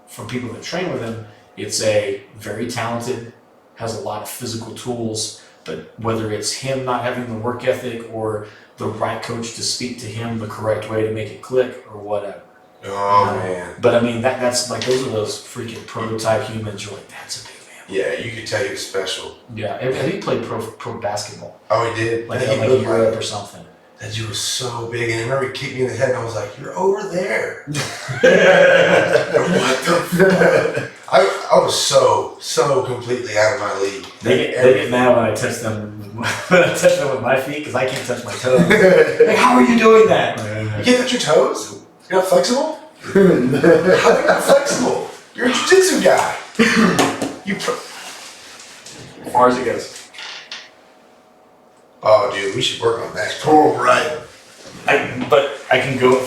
from people that train with him, it's a very talented, has a lot of physical tools, but whether it's him not having the work ethic or the right coach to speak to him the correct way to make it click or whatever. Oh man! But I mean, that's those are those freaking prototype humans. You're like, that's a big man. Yeah, you could tell he was special. Yeah, have you played pro basketball? Oh, he did. Like he Europe or something. That dude was so big, and I remember he kicked me in the head, and I was like, "You're over there." What the fuck? I was so completely out of my league. They get mad when I touch them. When I touch them with my feet because I can't touch my toes. Like, how are you doing that? You can't touch your toes? You're not flexible? How are you not flexible? You're a jiu-jitsu guy. As far as it goes. Oh, dude, we should work on that. Oh, right. I can go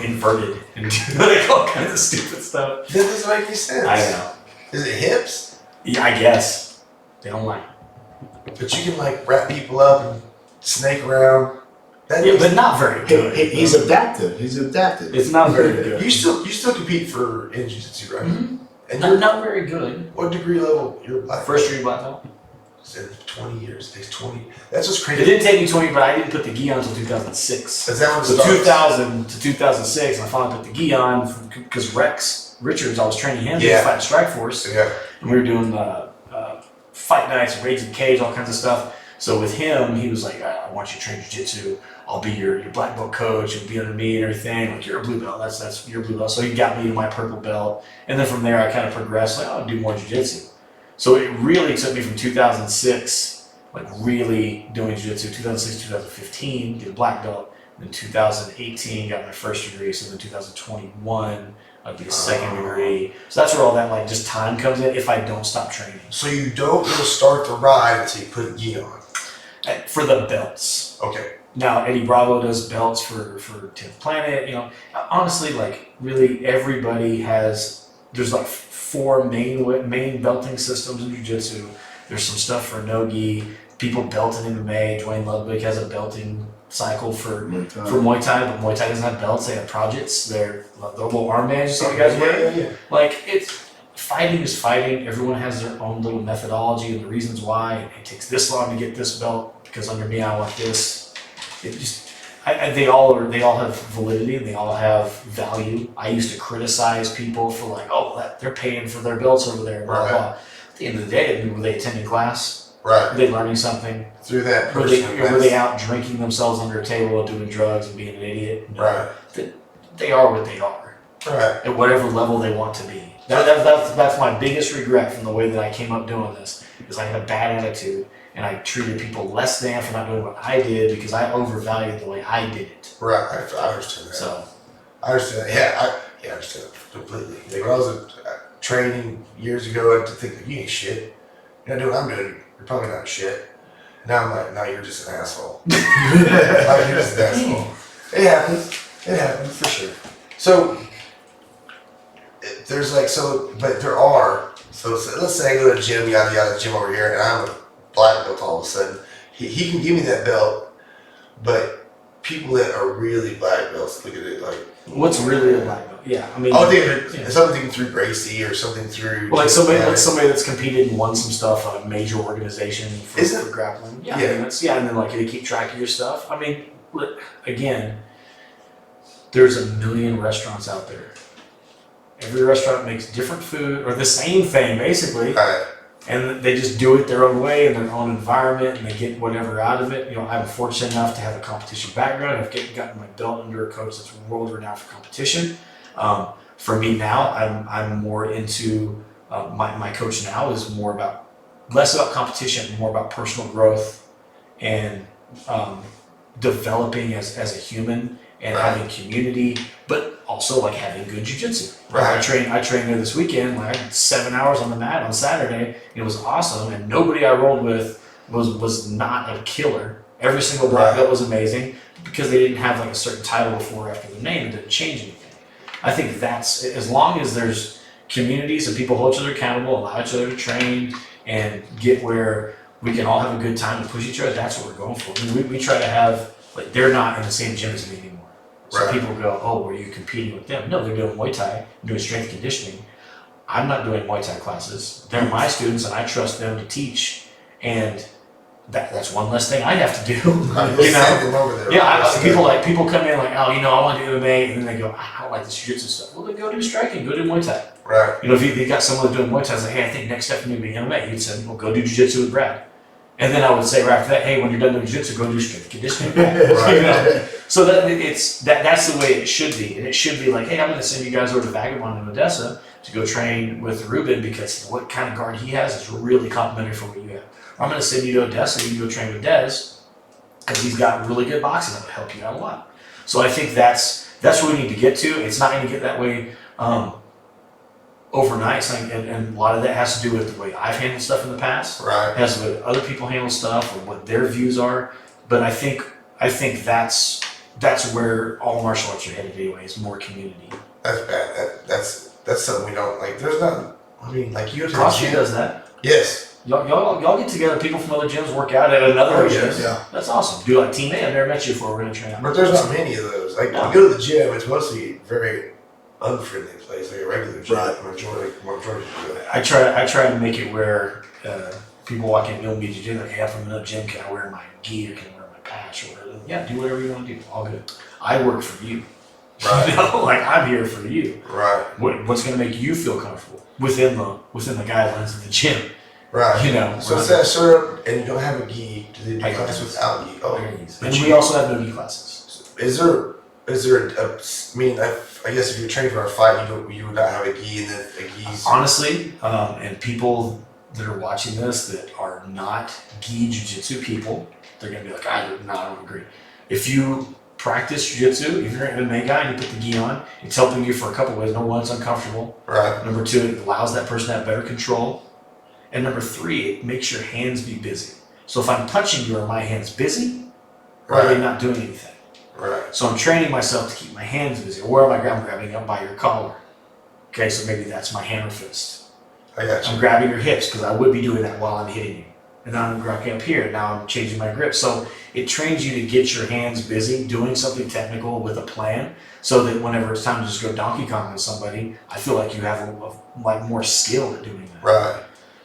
inverted and do all kinds of stupid stuff. That doesn't make any sense. I know. Is it hips? Yeah, I guess they don't like. But you can wrap people up and snake around. But not very good. He's adaptive. It's not very good. You still compete in jiu-jitsu, right? Mm-hmm. And not very good. What degree level? You're black. First degree black belt. In 20 years. It takes 20. That's just It crazy. didn't take me 20, but I didn't put the gi on until 2006. Is that when it So starts? 2000 to 2006, I finally put the gi on because Rex Richards, I was training him to fight in Strike Force. Yeah. And we were doing fight nights, Raids in the Cage, all kinds of stuff. So with him, he was like, I want you to train jiu-jitsu. I'll be your black belt coach. You'll be under me and everything. Like, you're a blue belt. That's your blue belt. So he got me to my purple belt. And then from there, I kind of progressed. I'll do more jiu-jitsu. So it really took me from 2006, really doing jiu-jitsu, 2006, 2015, get a black belt. Then 2018, got my first degree. So then 2021, I'd be a second degree. So that's where all that just time comes in if I don't stop training. So you don't really start the ride until you put a gi on. For the belts. Okay. Now, Eddie Bravo does belts for 10th Planet. Honestly, really everybody has, there's 4 main belting systems in jiu-jitsu. There's some stuff for no-gi. People belt in MMA. Dwayne Ludwig has a belting cycle for Muay Thai, but Muay Thai doesn't have belts. They have projects. They're the little armbands you see the guys wear. Yeah. Fighting is fighting. Everyone has their own little methodology and the reasons why. It takes this long to get this belt because under me I want this. They all have validity and they all have value. I used to criticize people for they're paying for their belts over there, blah blah. At the end of the day, were they attending class? Right. Are they learning something? Through that Were person. they out drinking themselves under a table, doing drugs, and being an idiot? No. Right. They are what they are. Right. At whatever level they want to be. That's my biggest regret from the way that I came up doing this, is I had a bad attitude and I treated people less than for not doing what I did because I overvalued the way I did it. Right. I understand that. So I understand that. I understand that completely. Like when I was training years ago, I had to think like, you ain't shit. You're not doing what I'm doing. You're probably not shit. Now I'm like, no, you're just an asshole. You're just an asshole. It happens. It happens for sure. So there's like but there are. So let's say I go to the gym, yada yada, gym over here, and I'm a black belt all of a sudden. He can give me that belt, but people that are really black belts look at it like. what's really a black belt? Yeah, I mean, I think something through Gracie or something through. well, like somebody that's competed and won some stuff on a major organization for grappling. Yeah, Yeah. I mean, and then like they keep track of your stuff. I mean, again, there's a million restaurants out there. Every restaurant makes different food or the same thing basically, Right. and they just do it their own way in their own environment, and they get whatever out of it. You know, I'm fortunate enough to have a competition background. I've gotten my belt under a coach that's world renowned for competition. For me now, I'm more into my coach now is less about competition, more about personal growth and developing as a human and Right. having community, but also like having good jiu-jitsu. Right. I trained there this weekend. Like, I had 7 hours on the mat on Saturday. It was awesome, and nobody I rolled with was not a killer. Every single black belt was amazing because they didn't have like a certain title before or after the name. It didn't change anything. I think that's as long as there's communities and people hold each other accountable, allow each other to train, and get where we can all have a good time and push each other. That's what we're going for. I mean, we try to have like they're not in the same gym as me anymore. So Right. people go, "Oh, were you competing with them?" No, they're doing Muay Thai, doing strength conditioning. I'm not doing Muay Thai classes. They're my students, and I trust them to teach. And that's one less thing I have to do. You know? Over there. Yeah. People come in like, "Oh, I want to do MMA," and then they go, "I don't like this jiu-jitsu stuff." Well, then go do striking, go do Muay Thai. Right. You know, if you got someone doing Muay Thai, it's like, "Hey, I think next step for me would be MMA." You'd say, "Well, go do jiu-jitsu with Brad." And then I would say right after that, "Hey, when you're done doing jiu-jitsu, go do strength conditioning." Right. You know? So that's the way it should be, and it should be like, "Hey, I'm going to send you guys over to Vagabond in Odessa to go train with Ruben because what kind of guard he has is really complimentary for what you have. Or I'm going to send you to Odessa and you go train with Dez because he's got really good boxing that will help you out a lot." So I think that's where we need to get to. It's not going to get that way overnight, and a lot of that has to do with the way I've handled stuff in the past. Right. It has to do with other people handle stuff or what their views are. But I think that's where all martial arts are headed anyway. Is more community. That's bad. That's something we don't like. There's not. I mean, like you. CrossFit does that. Yes. Y'all get together. People from other gyms work out at another gym. Yeah. That's awesome. Do like Team A. I've never met you before. We're gonna train out. But there's not many of those. Like No. you go to the gym, it's mostly a very unfriendly place, like a regular gym. Right. Majority of people. I try to make it where people walk in and meet you like, "Hey, I'm from another gym. Can I wear my gi or can I wear my patch or whatever?" Yeah, do whatever you want to do. All good. I work for you. Right. You know, like I'm here for you. Right. What's going to make you feel comfortable within the guidelines of the gym? Right. You know. So it's that syrup, and you don't have a gi. Do they do I class do. without gi? Oh. And we also have no gi classes. Is there I mean, I guess if you're training for a fight, you would not have a gi, and then a gi's. Honestly, and people that are watching this that are not gi jiu-jitsu people, they're going to be like, I don't agree. If you practice jiu-jitsu, if you're an MMA guy and you put the gi on, it's helping you for a couple ways. Number one, it's uncomfortable. Right. Number two, it allows that person to have better control. And number three, it makes your hands be busy. So if I'm punching you, are my hands busy? Or are they not doing anything? Right. So I'm training myself to keep my hands busy. Or where am I grabbing up by your collar? Okay, so maybe that's my hammer fist. I got you. I'm grabbing your hips because I would be doing that while I'm hitting you. And now I'm grabbing up here. Now I'm changing my grip. So it trains you to get your hands busy doing something technical with a plan so that whenever it's time to just go Donkey Kong with somebody, I feel like you have like more skill at doing that. Right.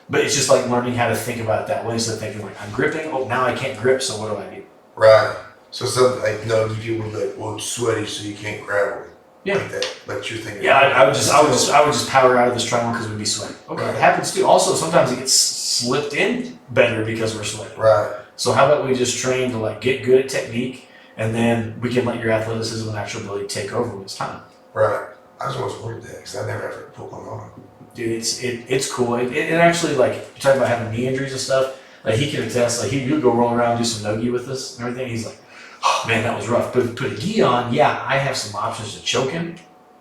But it's just like learning how to think about it that way instead of thinking like, I'm gripping, oh, now I can't grip, so what do I do? Right. So something like, no, you people like, well, it's sweaty, so you can't grab them. Yeah. Like that. But you're thinking. Yeah, I would just power out of this triangle because we'd be sweating. Okay, Right. it happens too. Also, sometimes it gets slipped in better because we're sweating. Right. So how about we just train to like get good at technique, and then we can let your athleticism and actual ability take over when it's time. Right. I just always worried that because I never ever put one on. Dude, it's cool. It actually, like, you talk about having knee injuries and stuff. Like, he can attest. Like, he would go roll around, do some no-gi with us and everything. He's like, oh man, that was rough. But put a gi on, yeah, I have some options to choke him.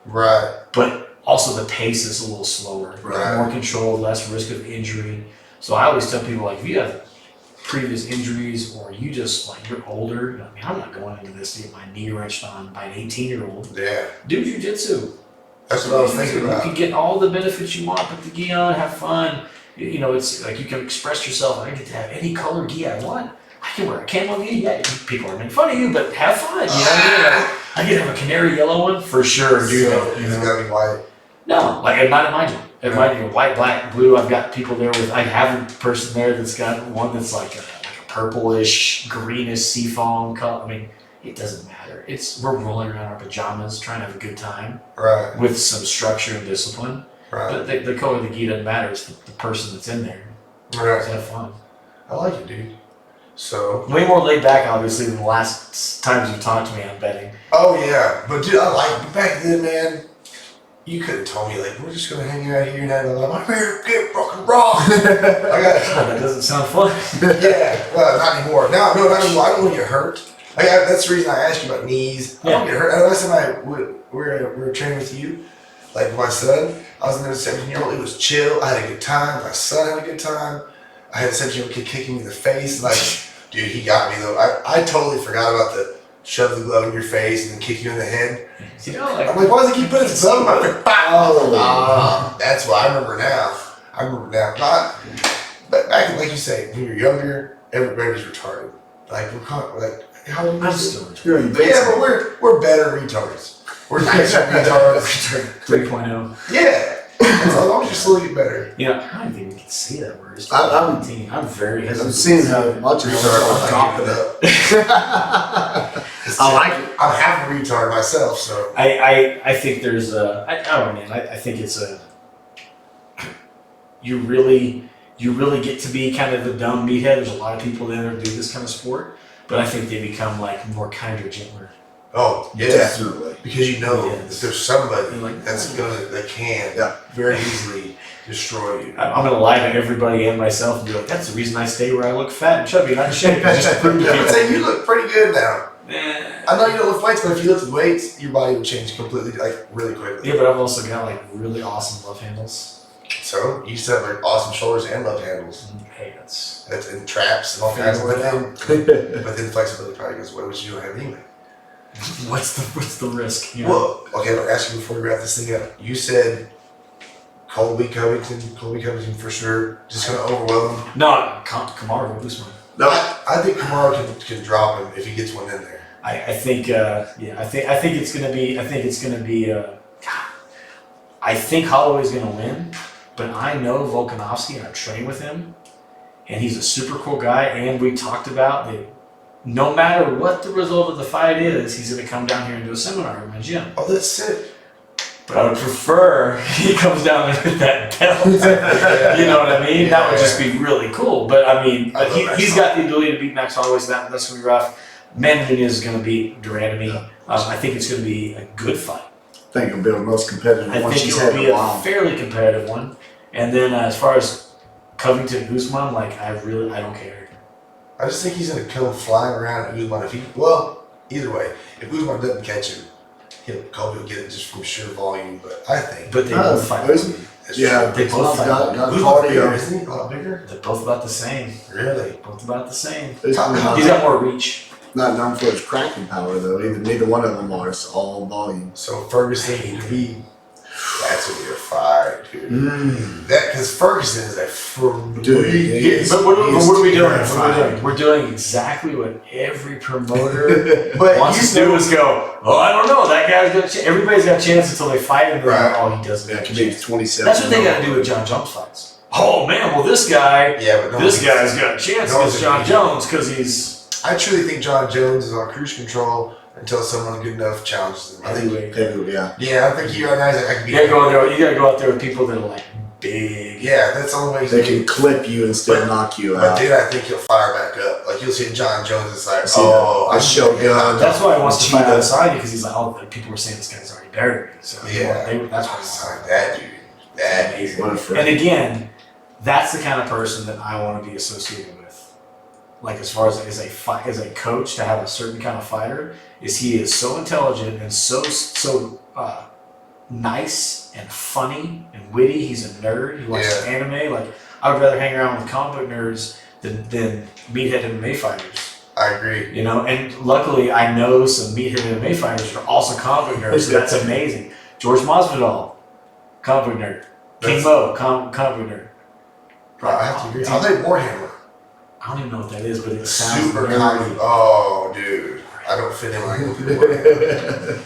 Right. But also the pace is a little slower, Right. more controlled, less risk of injury. So I always tell people, like, if you have previous injuries or you just, like, you're older, I mean, I'm not going into this to get my knee wrenched on by an 18-year-old. Yeah. Do jujitsu. That's what I was thinking about. You can get all the benefits you want, put the gi on, have fun. You know, it's like you can express yourself. I get to have any color gi I want. I can wear a camo gi. Yeah, people are making fun of you, but have fun. You know what I mean? Like, I can have a canary yellow one for sure. Do that. You It's know? gotta be white. No, like at my gym. At my gym, white, black, blue. I've got people there with. I have a person there that's got one that's like a purplish, greenish seafoam color. I mean, it doesn't matter. We're rolling around our pajamas, trying to have a good time Right. with some structure and discipline. Right. But the color of the gi doesn't matter. It's the person that's in there. Right. Just have fun. I like it, dude. So. Way more laid back, obviously, than the last times you talked to me on betting. Oh yeah, but dude, I like back then, man. You could have told me like we're just gonna hang out here and have I'm here to get fucking raw. I got That doesn't sound fun. yeah. Well, not anymore. Now, no, not anymore. I don't want to get hurt. That's the reason I asked you about knees. I don't get hurt. And last time we were training with you, like with my son, I was in there 17-year-old. It was chill. I had a good time. My son had a good time. I had a 17-year-old kid kicking me in the face. Like, dude, he got me though. I totally forgot about the shove the glove in your face and then kick you in the head. You know, like, I'm like, why does he keep putting his glove in my face? Oh. That's why I remember now. But back in, like you say, when you're younger, everybody's retarded. Like how old are I'm you? still You're retarded. But yeah, but we're better retards. We're nicer retards. 3.0. Yeah. As long as you slowly get better. You know, I don't even think we can say that word. It's I'm- 18. I'm very hesitant. I'm seeing how much of it Retard, dropping I'm it. I like it. I'm half a retard myself, so. I think there's a. I don't know, man. I think it's a. You really get to be kind of the dumb meathead. There's a lot of people there that do this kind of sport, but I think they become like more kinder, gentler. Oh, yeah. Definitely. Because you know Yes. that there's somebody You're like, that can Yeah. very easily destroy you. I'm gonna lie to everybody and myself and be like, that's the reason I stay where I look fat and chubby and out of shape. Just to prove to I would people. say you look pretty good now. Eh. I know you don't lift weights, but if you lifted weights, your body would change completely, like really quickly. Yeah, but I've also got like really awesome love handles. So you used to have like awesome shoulders and love handles. Hey, that's That's in traps and all kinds of Feel things. But then flexibility probably goes away, which you don't have anyway. what's the risk? You know? Well, okay, I'm gonna ask you before we wrap this thing up. You said Colby Covington for sure, just gonna overwhelm him. No, Kamaru Usman. No. I think Kamaru can drop him if he gets one in there. I think it's gonna be. I think Holloway's gonna win, but I know Volkanovski and I've trained with him, and he's a super cool guy. And we talked about that. No matter what the result of the fight is, he's gonna come down here and do a seminar in my gym. Oh, that's sick. But I would prefer he comes down and with that belt. You know what I mean? That would just be really cool. But I mean, I love Max he's got the ability to beat Max Holloway, so that's gonna be rough. Amanda Nunes is gonna beat Durandamy. I think it's gonna be a good fight. I think it'll be the most competitive I one think she's it had will in be a a while. fairly competitive one. And then as far as Covington Usman, like I don't care. I just think he's gonna come flying around at Usman either way, if Usman doesn't catch him, Colby will get it just from sheer volume. But I think But they both fight. Usman- that's Yeah, They both fight. got Usman's bigger, cardio. isn't he? A lot bigger. They're both about the same. Really? Both about the same. Usman's He's got more reach. not known for his cracking power though. Neither one of them are. It's all volume. So Ferguson and he, that's gonna be a fight, dude. Mm. Because Ferguson is a freak. Dude, he is- But what are we doing? terrifying. We're doing exactly what every promoter But wants to do is go, oh, I don't know, that guy's got a chance. Everybody's got a chance until they fight him. And Right. oh, he doesn't That have a could be chance. 27. That's what they got to do with John Jones fights. Oh, man, well, this guy, Yeah, but this guy's got a chance no against one's John gonna- Jones because he's... I truly think John Jones is on cruise control until someone good enough challenges him. I think. Heavyweight, yeah. Yeah, I think he recognizes I can be. You gotta go out there with people that are like big. Yeah, that's the only way. They can clip you and still knock you But out. dude, I think he'll fire back up. Like you'll see John Jones is like, I show gun. That's why he wants to fight outside because he's like, oh, people were saying this guy's already better than me. So yeah, that's why it's he's like that dude. That amazing. What a friend. And again, that's the kind of person that I want to be associated with. Like as far as a coach, to have a certain kind of fighter, is he is so intelligent and so nice and funny and witty. He's a nerd. He likes anime. Like I would rather hang around with comic book nerds than meathead MMA fighters. I agree. You know, and luckily I know some meathead MMA fighters who are also comic book nerds. So that's amazing. George Masvidal, comic book nerd. King Mo, comic book nerd. I have to agree. I think Warhammer. I don't even know what that is, but it sounds Super very... comic. Oh, dude. I don't fit in like Warhammer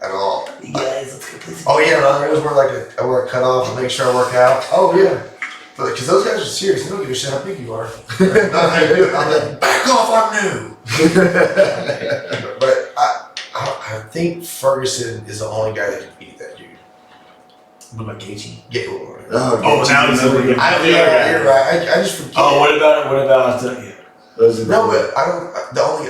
at all. You guys, let's go play some... Oh, yeah. I always wear a cutoff and make sure I work out. Oh, yeah. Because those guys are serious. They don't give a shit how big you are. I'm like, back off, I'm new. But I think Ferguson is the only guy that can beat that dude. What about Gaethje? Yeah, Now he's over here. you're right. I just forget. Oh, what about No, but I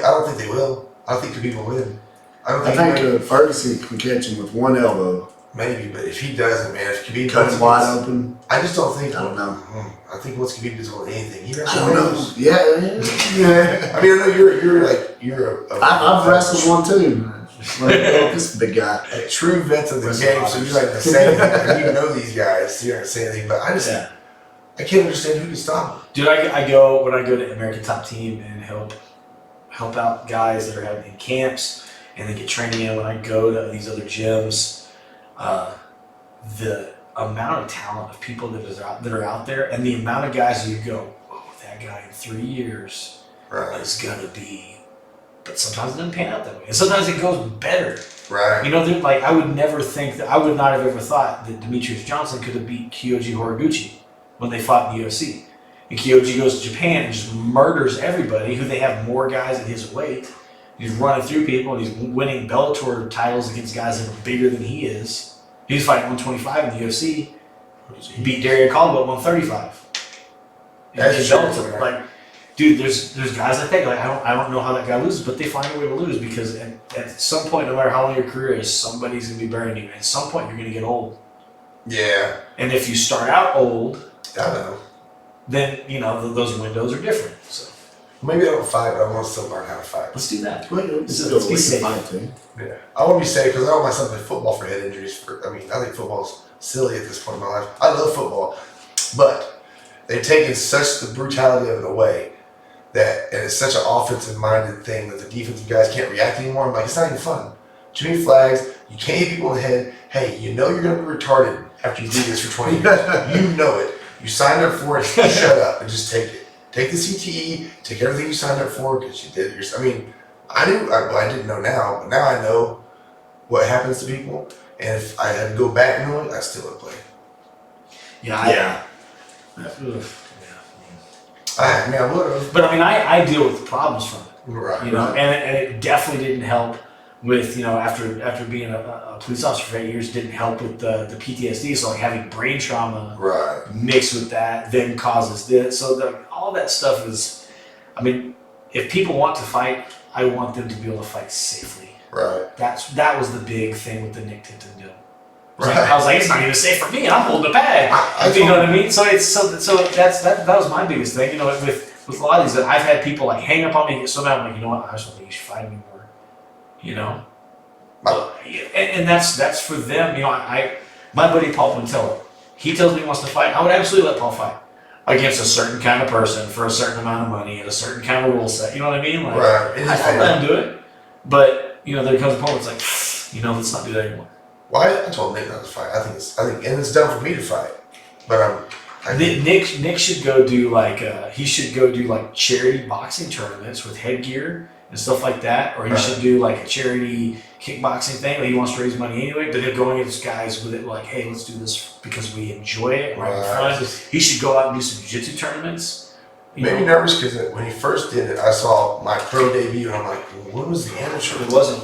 don't think they will. I don't think Khabib will win. I think Ferguson can catch him with one elbow. Maybe, but if he doesn't, man, if Khabib Cuts wide open. I just don't think. I don't know. I think once Khabib does want anything, he I don't know. Yeah. I mean, I know you're a I've wrestled one too. Like, this is a big guy. a true vet of the game, so you're like the same. And you know these guys, so you're not saying anything. But I can't understand who can stop him. Dude, I go when I go to American Top Team and help out guys that are having camps and they get training in. When I go to these other gyms, the amount of talent of people that are out there, and the amount of guys you go, oh, that guy in 3 years is gonna be. But sometimes it doesn't pan out that way, and sometimes it goes better. Right. You know, like I would never think that I would not have ever thought that Demetrius Johnson could have beat Kyoji Horiguchi when they fought in the UFC. And Kyoji goes to Japan and just murders everybody who they have more guys at his weight. He's running through people and he's winning Bellator titles against guys that are bigger than he is. He's fighting 125 in the UFC. He beat Darian Caldwell at 135. That's Bellator. Like, dude, there's guys like that. Like I don't know how that guy loses, but they find a way to lose because at some point, no matter how long your career is, somebody's gonna be burying you. At some point, you're gonna get old. Yeah. And if you start out old, I know. then you know those windows are different. So maybe I don't fight, but I want to still learn how to fight. let's do that. Let's be safe. Yeah. I want to be safe because I don't want my son to play football for head injuries. I think football's silly at this point in my life. I love football, but they've taken such the brutality of it away that, and it's such an offensive-minded thing that the defensive guys can't react anymore. I'm like, it's not even fun. Too many flags. You can't hit people in the head. Hey, you know you're going to be retarded after you do this for 20 years. You know it. You signed up for it. Shut up and just take it. Take the CTE. Take everything you signed up for because you did it. I mean, I didn't know now, but now I know what happens to people. And if I had to go back and know it, I still would play. Yeah. I would have. But I mean, I deal with the problems from it. Right. You know, and it definitely didn't help with, you know, after being a police officer for 8 years, didn't help with the PTSD. So like having brain trauma mixed with that then causes this. So all that stuff is, I mean, if people want to fight, I want them to be able to fight safely. Right. That was the big thing with the Nick Tinton deal. Right. I was like, it's not even safe for me. I'm holding a bag. You know what I mean? So that was my biggest thing. You know, with a lot of these, I've had people like hang up on me. So now I'm like, you know what? I just don't think you should fight anymore. You know, and that's for them. You know, my buddy Paul Quintello, he tells me he wants to fight. I would absolutely let Paul fight against a certain kind of person for a certain amount of money and a certain kind of rule set. You know what I mean? Like, I'd let him do it. But you know, there comes a point where it's like, you know, let's not do that anymore. Well, I told Nick not to fight. I think, and it's done for me to fight. But Nick should go do like charity boxing tournaments with headgear and stuff like that, or he should do like a charity kickboxing thing. Like he wants to raise money anyway, but he'll go against guys with it like, hey, let's do this because we enjoy it. Right. He should go out and do some jiu-jitsu tournaments. Made me nervous because when he first did it, I saw my pro debut and I'm like, when was the amateur? It wasn't.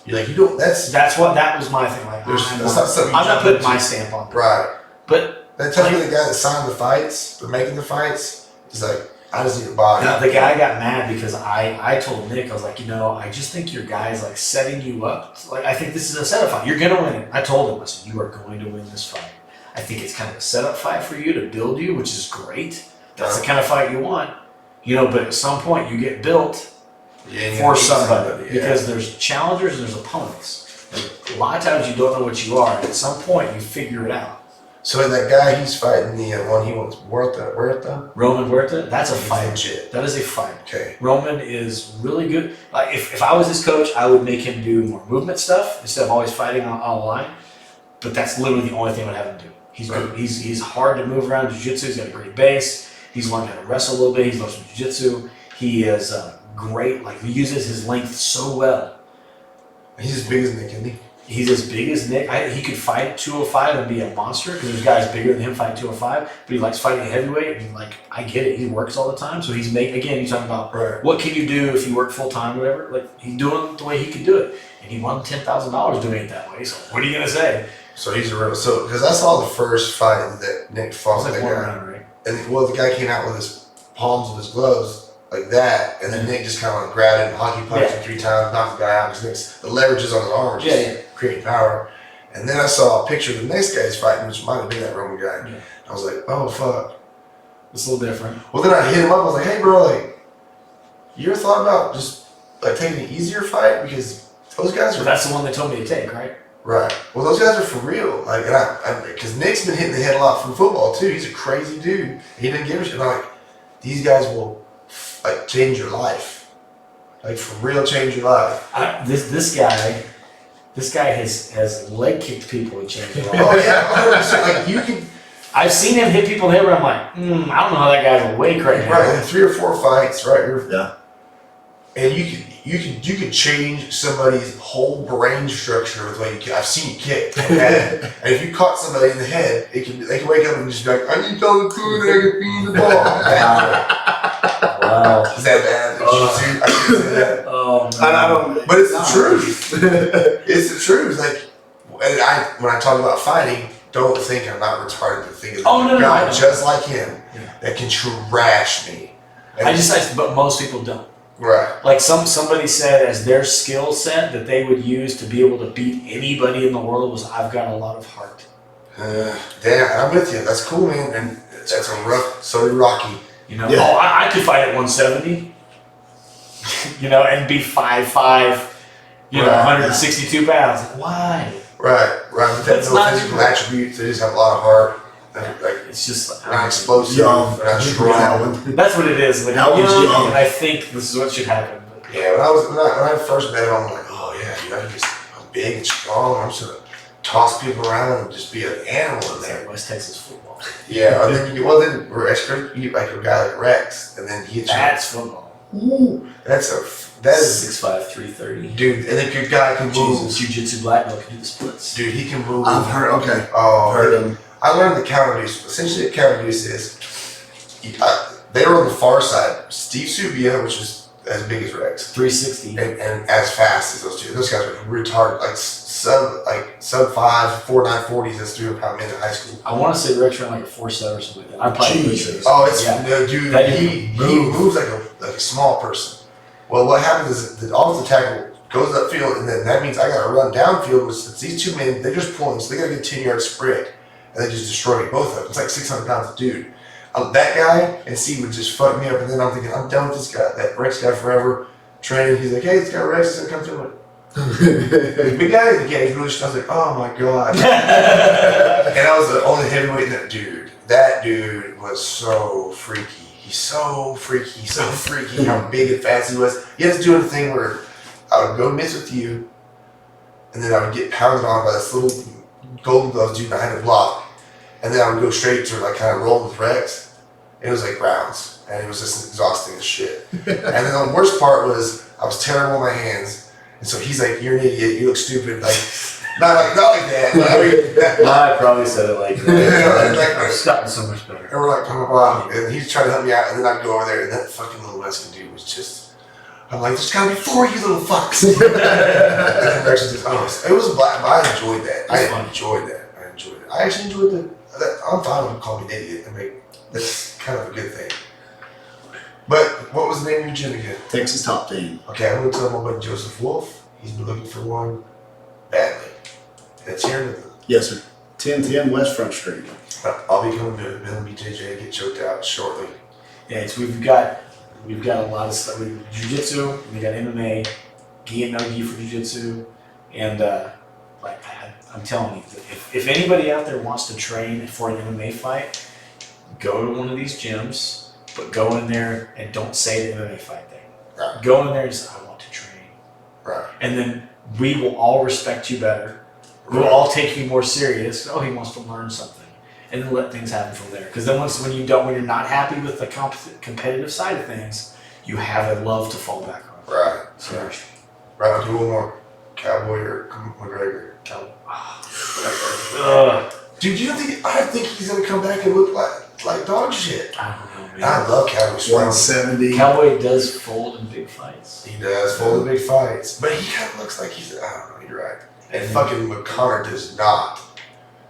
You're like, you don't. That was my thing. Like, That's not something I'm you not jump putting my into. stamp on it. Right. But That tells me the guy that signed the fights, the making the fights, is like, I just need a body. no, the guy got mad because I told Nick, I was like, I just think your guy's like setting you up. Like, I think this is a setup fight. You're gonna win it. I told him, I said, you are going to win this fight. I think it's kind of a setup fight for you to build you, which is great. That's the kind of fight you want. But at some point you get built for somebody because there's challengers and there's opponents. And a lot of times you don't know what you are. And at some point you figure it out. So that guy he's fighting, the one he wants, Huerta? Roman Huerta, that's a fight. Legit. That is a fight. Okay. Roman is really good. Like if I was his coach, I would make him do more movement stuff instead of always fighting on the line. But that's literally the only thing I would have him do. He's good. He's hard to move around jiu-jitsu. He's got a great base. He's learned how to wrestle a little bit. He's learned some jiu-jitsu. He is great. Like he uses his length so well. He's as big as Nick, isn't he? He's as big as Nick. He could fight at 205 and be a monster because there's guys bigger than him fighting 205. But he likes fighting heavyweight. And I get it. He works all the time. So he's again. You're talking about what can you do if you work full time or whatever. Like he's doing it the way he can do it, and he won $10,000 doing it that way. So what are you gonna say? So he's a real. So because I saw the first fight that Nick fought It's that like one guy, round, right? and the guy came out with his palms of his gloves like that, and then Nick just kind of like grabbed it and hockey punched him 3 times, knocked the guy out because the leverage is on his arm, just creating power. And then I saw a picture of the next guy he's fighting, which might have been that Roman guy. Yeah. I was like, oh fuck. It's a little different. Well, then I hit him up. I was like, hey bro, like, you ever thought about just like taking an easier fight because those guys So are that's the one they told me to take, right? right. Well, those guys are for real. Like, and because Nick's been hitting the head a lot from football too. He's a crazy dude. He didn't give a shit. And I'm like, these guys will like change your life. Like for real, change your life. This guy has leg kicked people and changed their life. Oh yeah, 100%. Like you can. I've seen him hit people in the head where I'm like, I don't know how that guy's awake right now. Right, in 3 or 4 fights, right? Yeah. And you can change somebody's whole brain structure with the way you kick. I've seen you kick. Okay? And if you caught somebody in the head, they can wake up and just be like, I need all the food and I can feed the ball. Wow. Is that bad? I can't say that. Oh, I don't. But it's the truth. It's the truth. Like, and when I talk about fighting, don't think I'm not retarded to think of a guy just like him that can trash me. And but most people don't. right. Like somebody said as their skill set that they would use to be able to beat anybody in the world was I've got a lot of heart. Damn, I'm with you. That's cool, man. And that's a rough, so did Rocky. I could fight at 170. And be 5'5", 162 pounds. Why? Right. But that's no physical attributes. They just have a lot of heart. Like It's just they're not explosive. Young. They're not strong. that's what it is. Like, That one's young. and I think this is what should happen. But, Yeah, when I first met him, I'm like, oh yeah, dude, I'm big and strong. I'm just gonna toss people around and just be an animal in there. West Texas football. Yeah, and then you get like a guy like Rex, and then he hits That's football. Ooh, that is 6'5", 330. dude. And if your guy can move, Jiu-jitsu black belt can do the splits. dude, he can move. I've heard. Okay. Oh, Heard him. I learned the counter deuce. Essentially, the counter deuce is they were on the far side. Steve Subia, which is as big as Rex, 360. and as fast as those two. Those guys are retarded. Like sub 5, 4.9 40s as 300-pound men in high school. I want to say Rex ran like a 4.7 or something like that. I'm probably Jesus. Oh, it's Yeah. no, dude. That He dude moves like a small person. Well, what happens is the offensive tackle goes upfield, and then that means I got to run downfield. Which since these two men, they're just pulling, so they got to get 10-yard sprint, and they just destroy me, both of them. It's like 600 pounds, dude. That guy and Steve would just fuck me up, and then I'm thinking, I'm done with this guy, that Rex guy forever. Training, he's like, hey, this guy Rex is gonna come through. Like, big guy, yeah, he's really. I was like, oh my god. And I was the only heavyweight in that dude. That dude was so freaky. He's so freaky. How big and fast he was. He has to do a thing where I would go miss with you, and then I would get pounded on by this little golden glove dude, and I had to block, and then I would go straight to like kind of roll with Rex. It was like rounds. And it was just exhausting as shit. And then the worst part was I was terrible with my hands. And so he's like, you're an idiot, you look stupid. Like, not like that. But I mean, I probably said it like that. Like, It's gotten so much better. and we're like, blah, blah, blah. And he's trying to help me out. And then I'd go over there, and that fucking little Mexican dude was just, I'm like, there's gotta be 4 you little fucks. And then Rex just, oh, it was black. I enjoyed that. I enjoyed it. I actually enjoyed I'm fine with him calling me an idiot. I mean, that's kind of a good thing. But what was the name of your gym again? Texas Top Team. Okay, I'm gonna tell my buddy Joseph Wolf. He's been looking for one badly. It's here in the Yes, sir. 1010 West Front Street. I'll be coming to Bill and BJJ, get choked out shortly. Yeah, we've got a lot of stuff. We have jiu-jitsu, we got MMA, gi and no gi for jiu-jitsu, and I'm telling you, if anybody out there wants to train for an MMA fight, go to one of these gyms, but go in there and don't say the MMA fight thing. Right. Go in there and say, I want to train. Right. And then we will all respect you better. We'll all take you more serious. Oh, he wants to learn something, and then let things happen from there. Because then when you're not happy with the competitive side of things, you have a love to fall back on. Right. So, Right. I'll do one more. Cowboy or McGregor. Dude, you don't think? I think he's gonna come back and look like dog shit. I don't know, man. I love Cowboy. 170. Cowboy does fold in big fights. He does full of big fights, but he kind of looks like he's. I don't know. You're right. And fucking McConnor does not.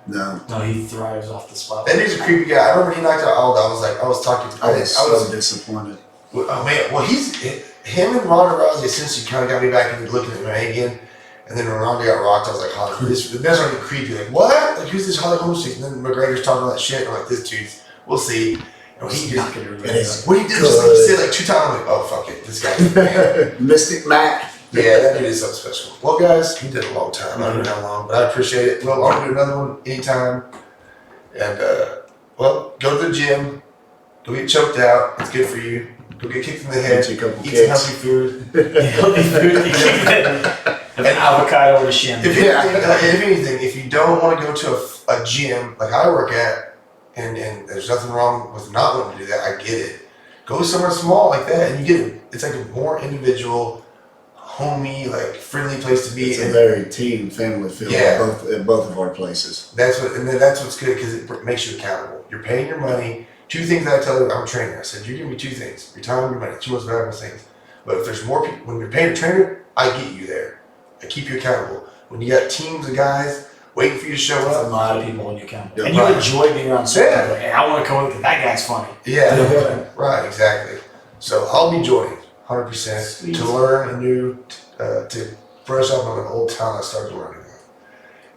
No. No, he thrives off the spot. That dude's a creepy guy. I remember he knocked out Aldo. I was talking. I was so disappointed. Oh man. Well, him and Ronda Rousey essentially kind of got me back into looking at MMA again. And then when Ronda got rocked, I was like, oh, this started getting creepy. Like, what? Like, who's this Holly Holm chick? And then McGregor's talking about that shit. And I'm like, this dude's, we'll see. And He's not going to And it's what he did, just like he said like 2 times, I'm like, oh, fuck it. This guy's man. Mystic Mac. Yeah, that dude is something special. Well, guys, we did a long time. I don't know how long, but I appreciate it. Well, I'll do another one anytime. And, well, go to the gym. Go get choked out. It's good for you. Go get kicked in the head. Get you a couple Eat some kicks. healthy food. Healthy food. An avocado or a shin. If anything, if you don't want to go to a gym like I work at, and there's nothing wrong with not wanting to do that, I get it. Go somewhere small like that, and you get it. It's like a more individual, homey, like friendly place to be. It's a very team, family feel Yeah. at both of our places. That's what's good because it makes you accountable. You're paying your money. 2 things that I tell you, I'm a trainer. I said, you give me 2 things: your time and your money. 2 most valuable things. But if there's more people, when you're paying a trainer, I get you there. I keep you accountable. When you got teams of guys waiting for you to show There's a up, lot of people when you come. Yeah, And you right. enjoy being around certain Yeah. people. Like, hey, I want to come with that guy's funny. yeah, right, exactly. So I'll be joining 100% Sweet. to learn a new, to brush up on an old talent I started learning on.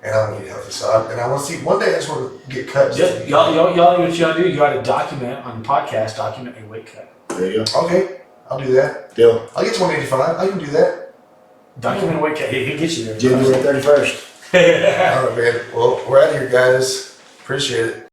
And I want to eat healthy. So I want to see, one day I just want to get cut. Yeah, y'all, what y'all do, you got to document on the podcast, document your weight cut. There you go. Okay, I'll do that. Deal. I'll get 185. I can do that. Document a weight cut. He'll get you there. January 31st. All right, man. Well, we're out of here, guys. Appreciate it.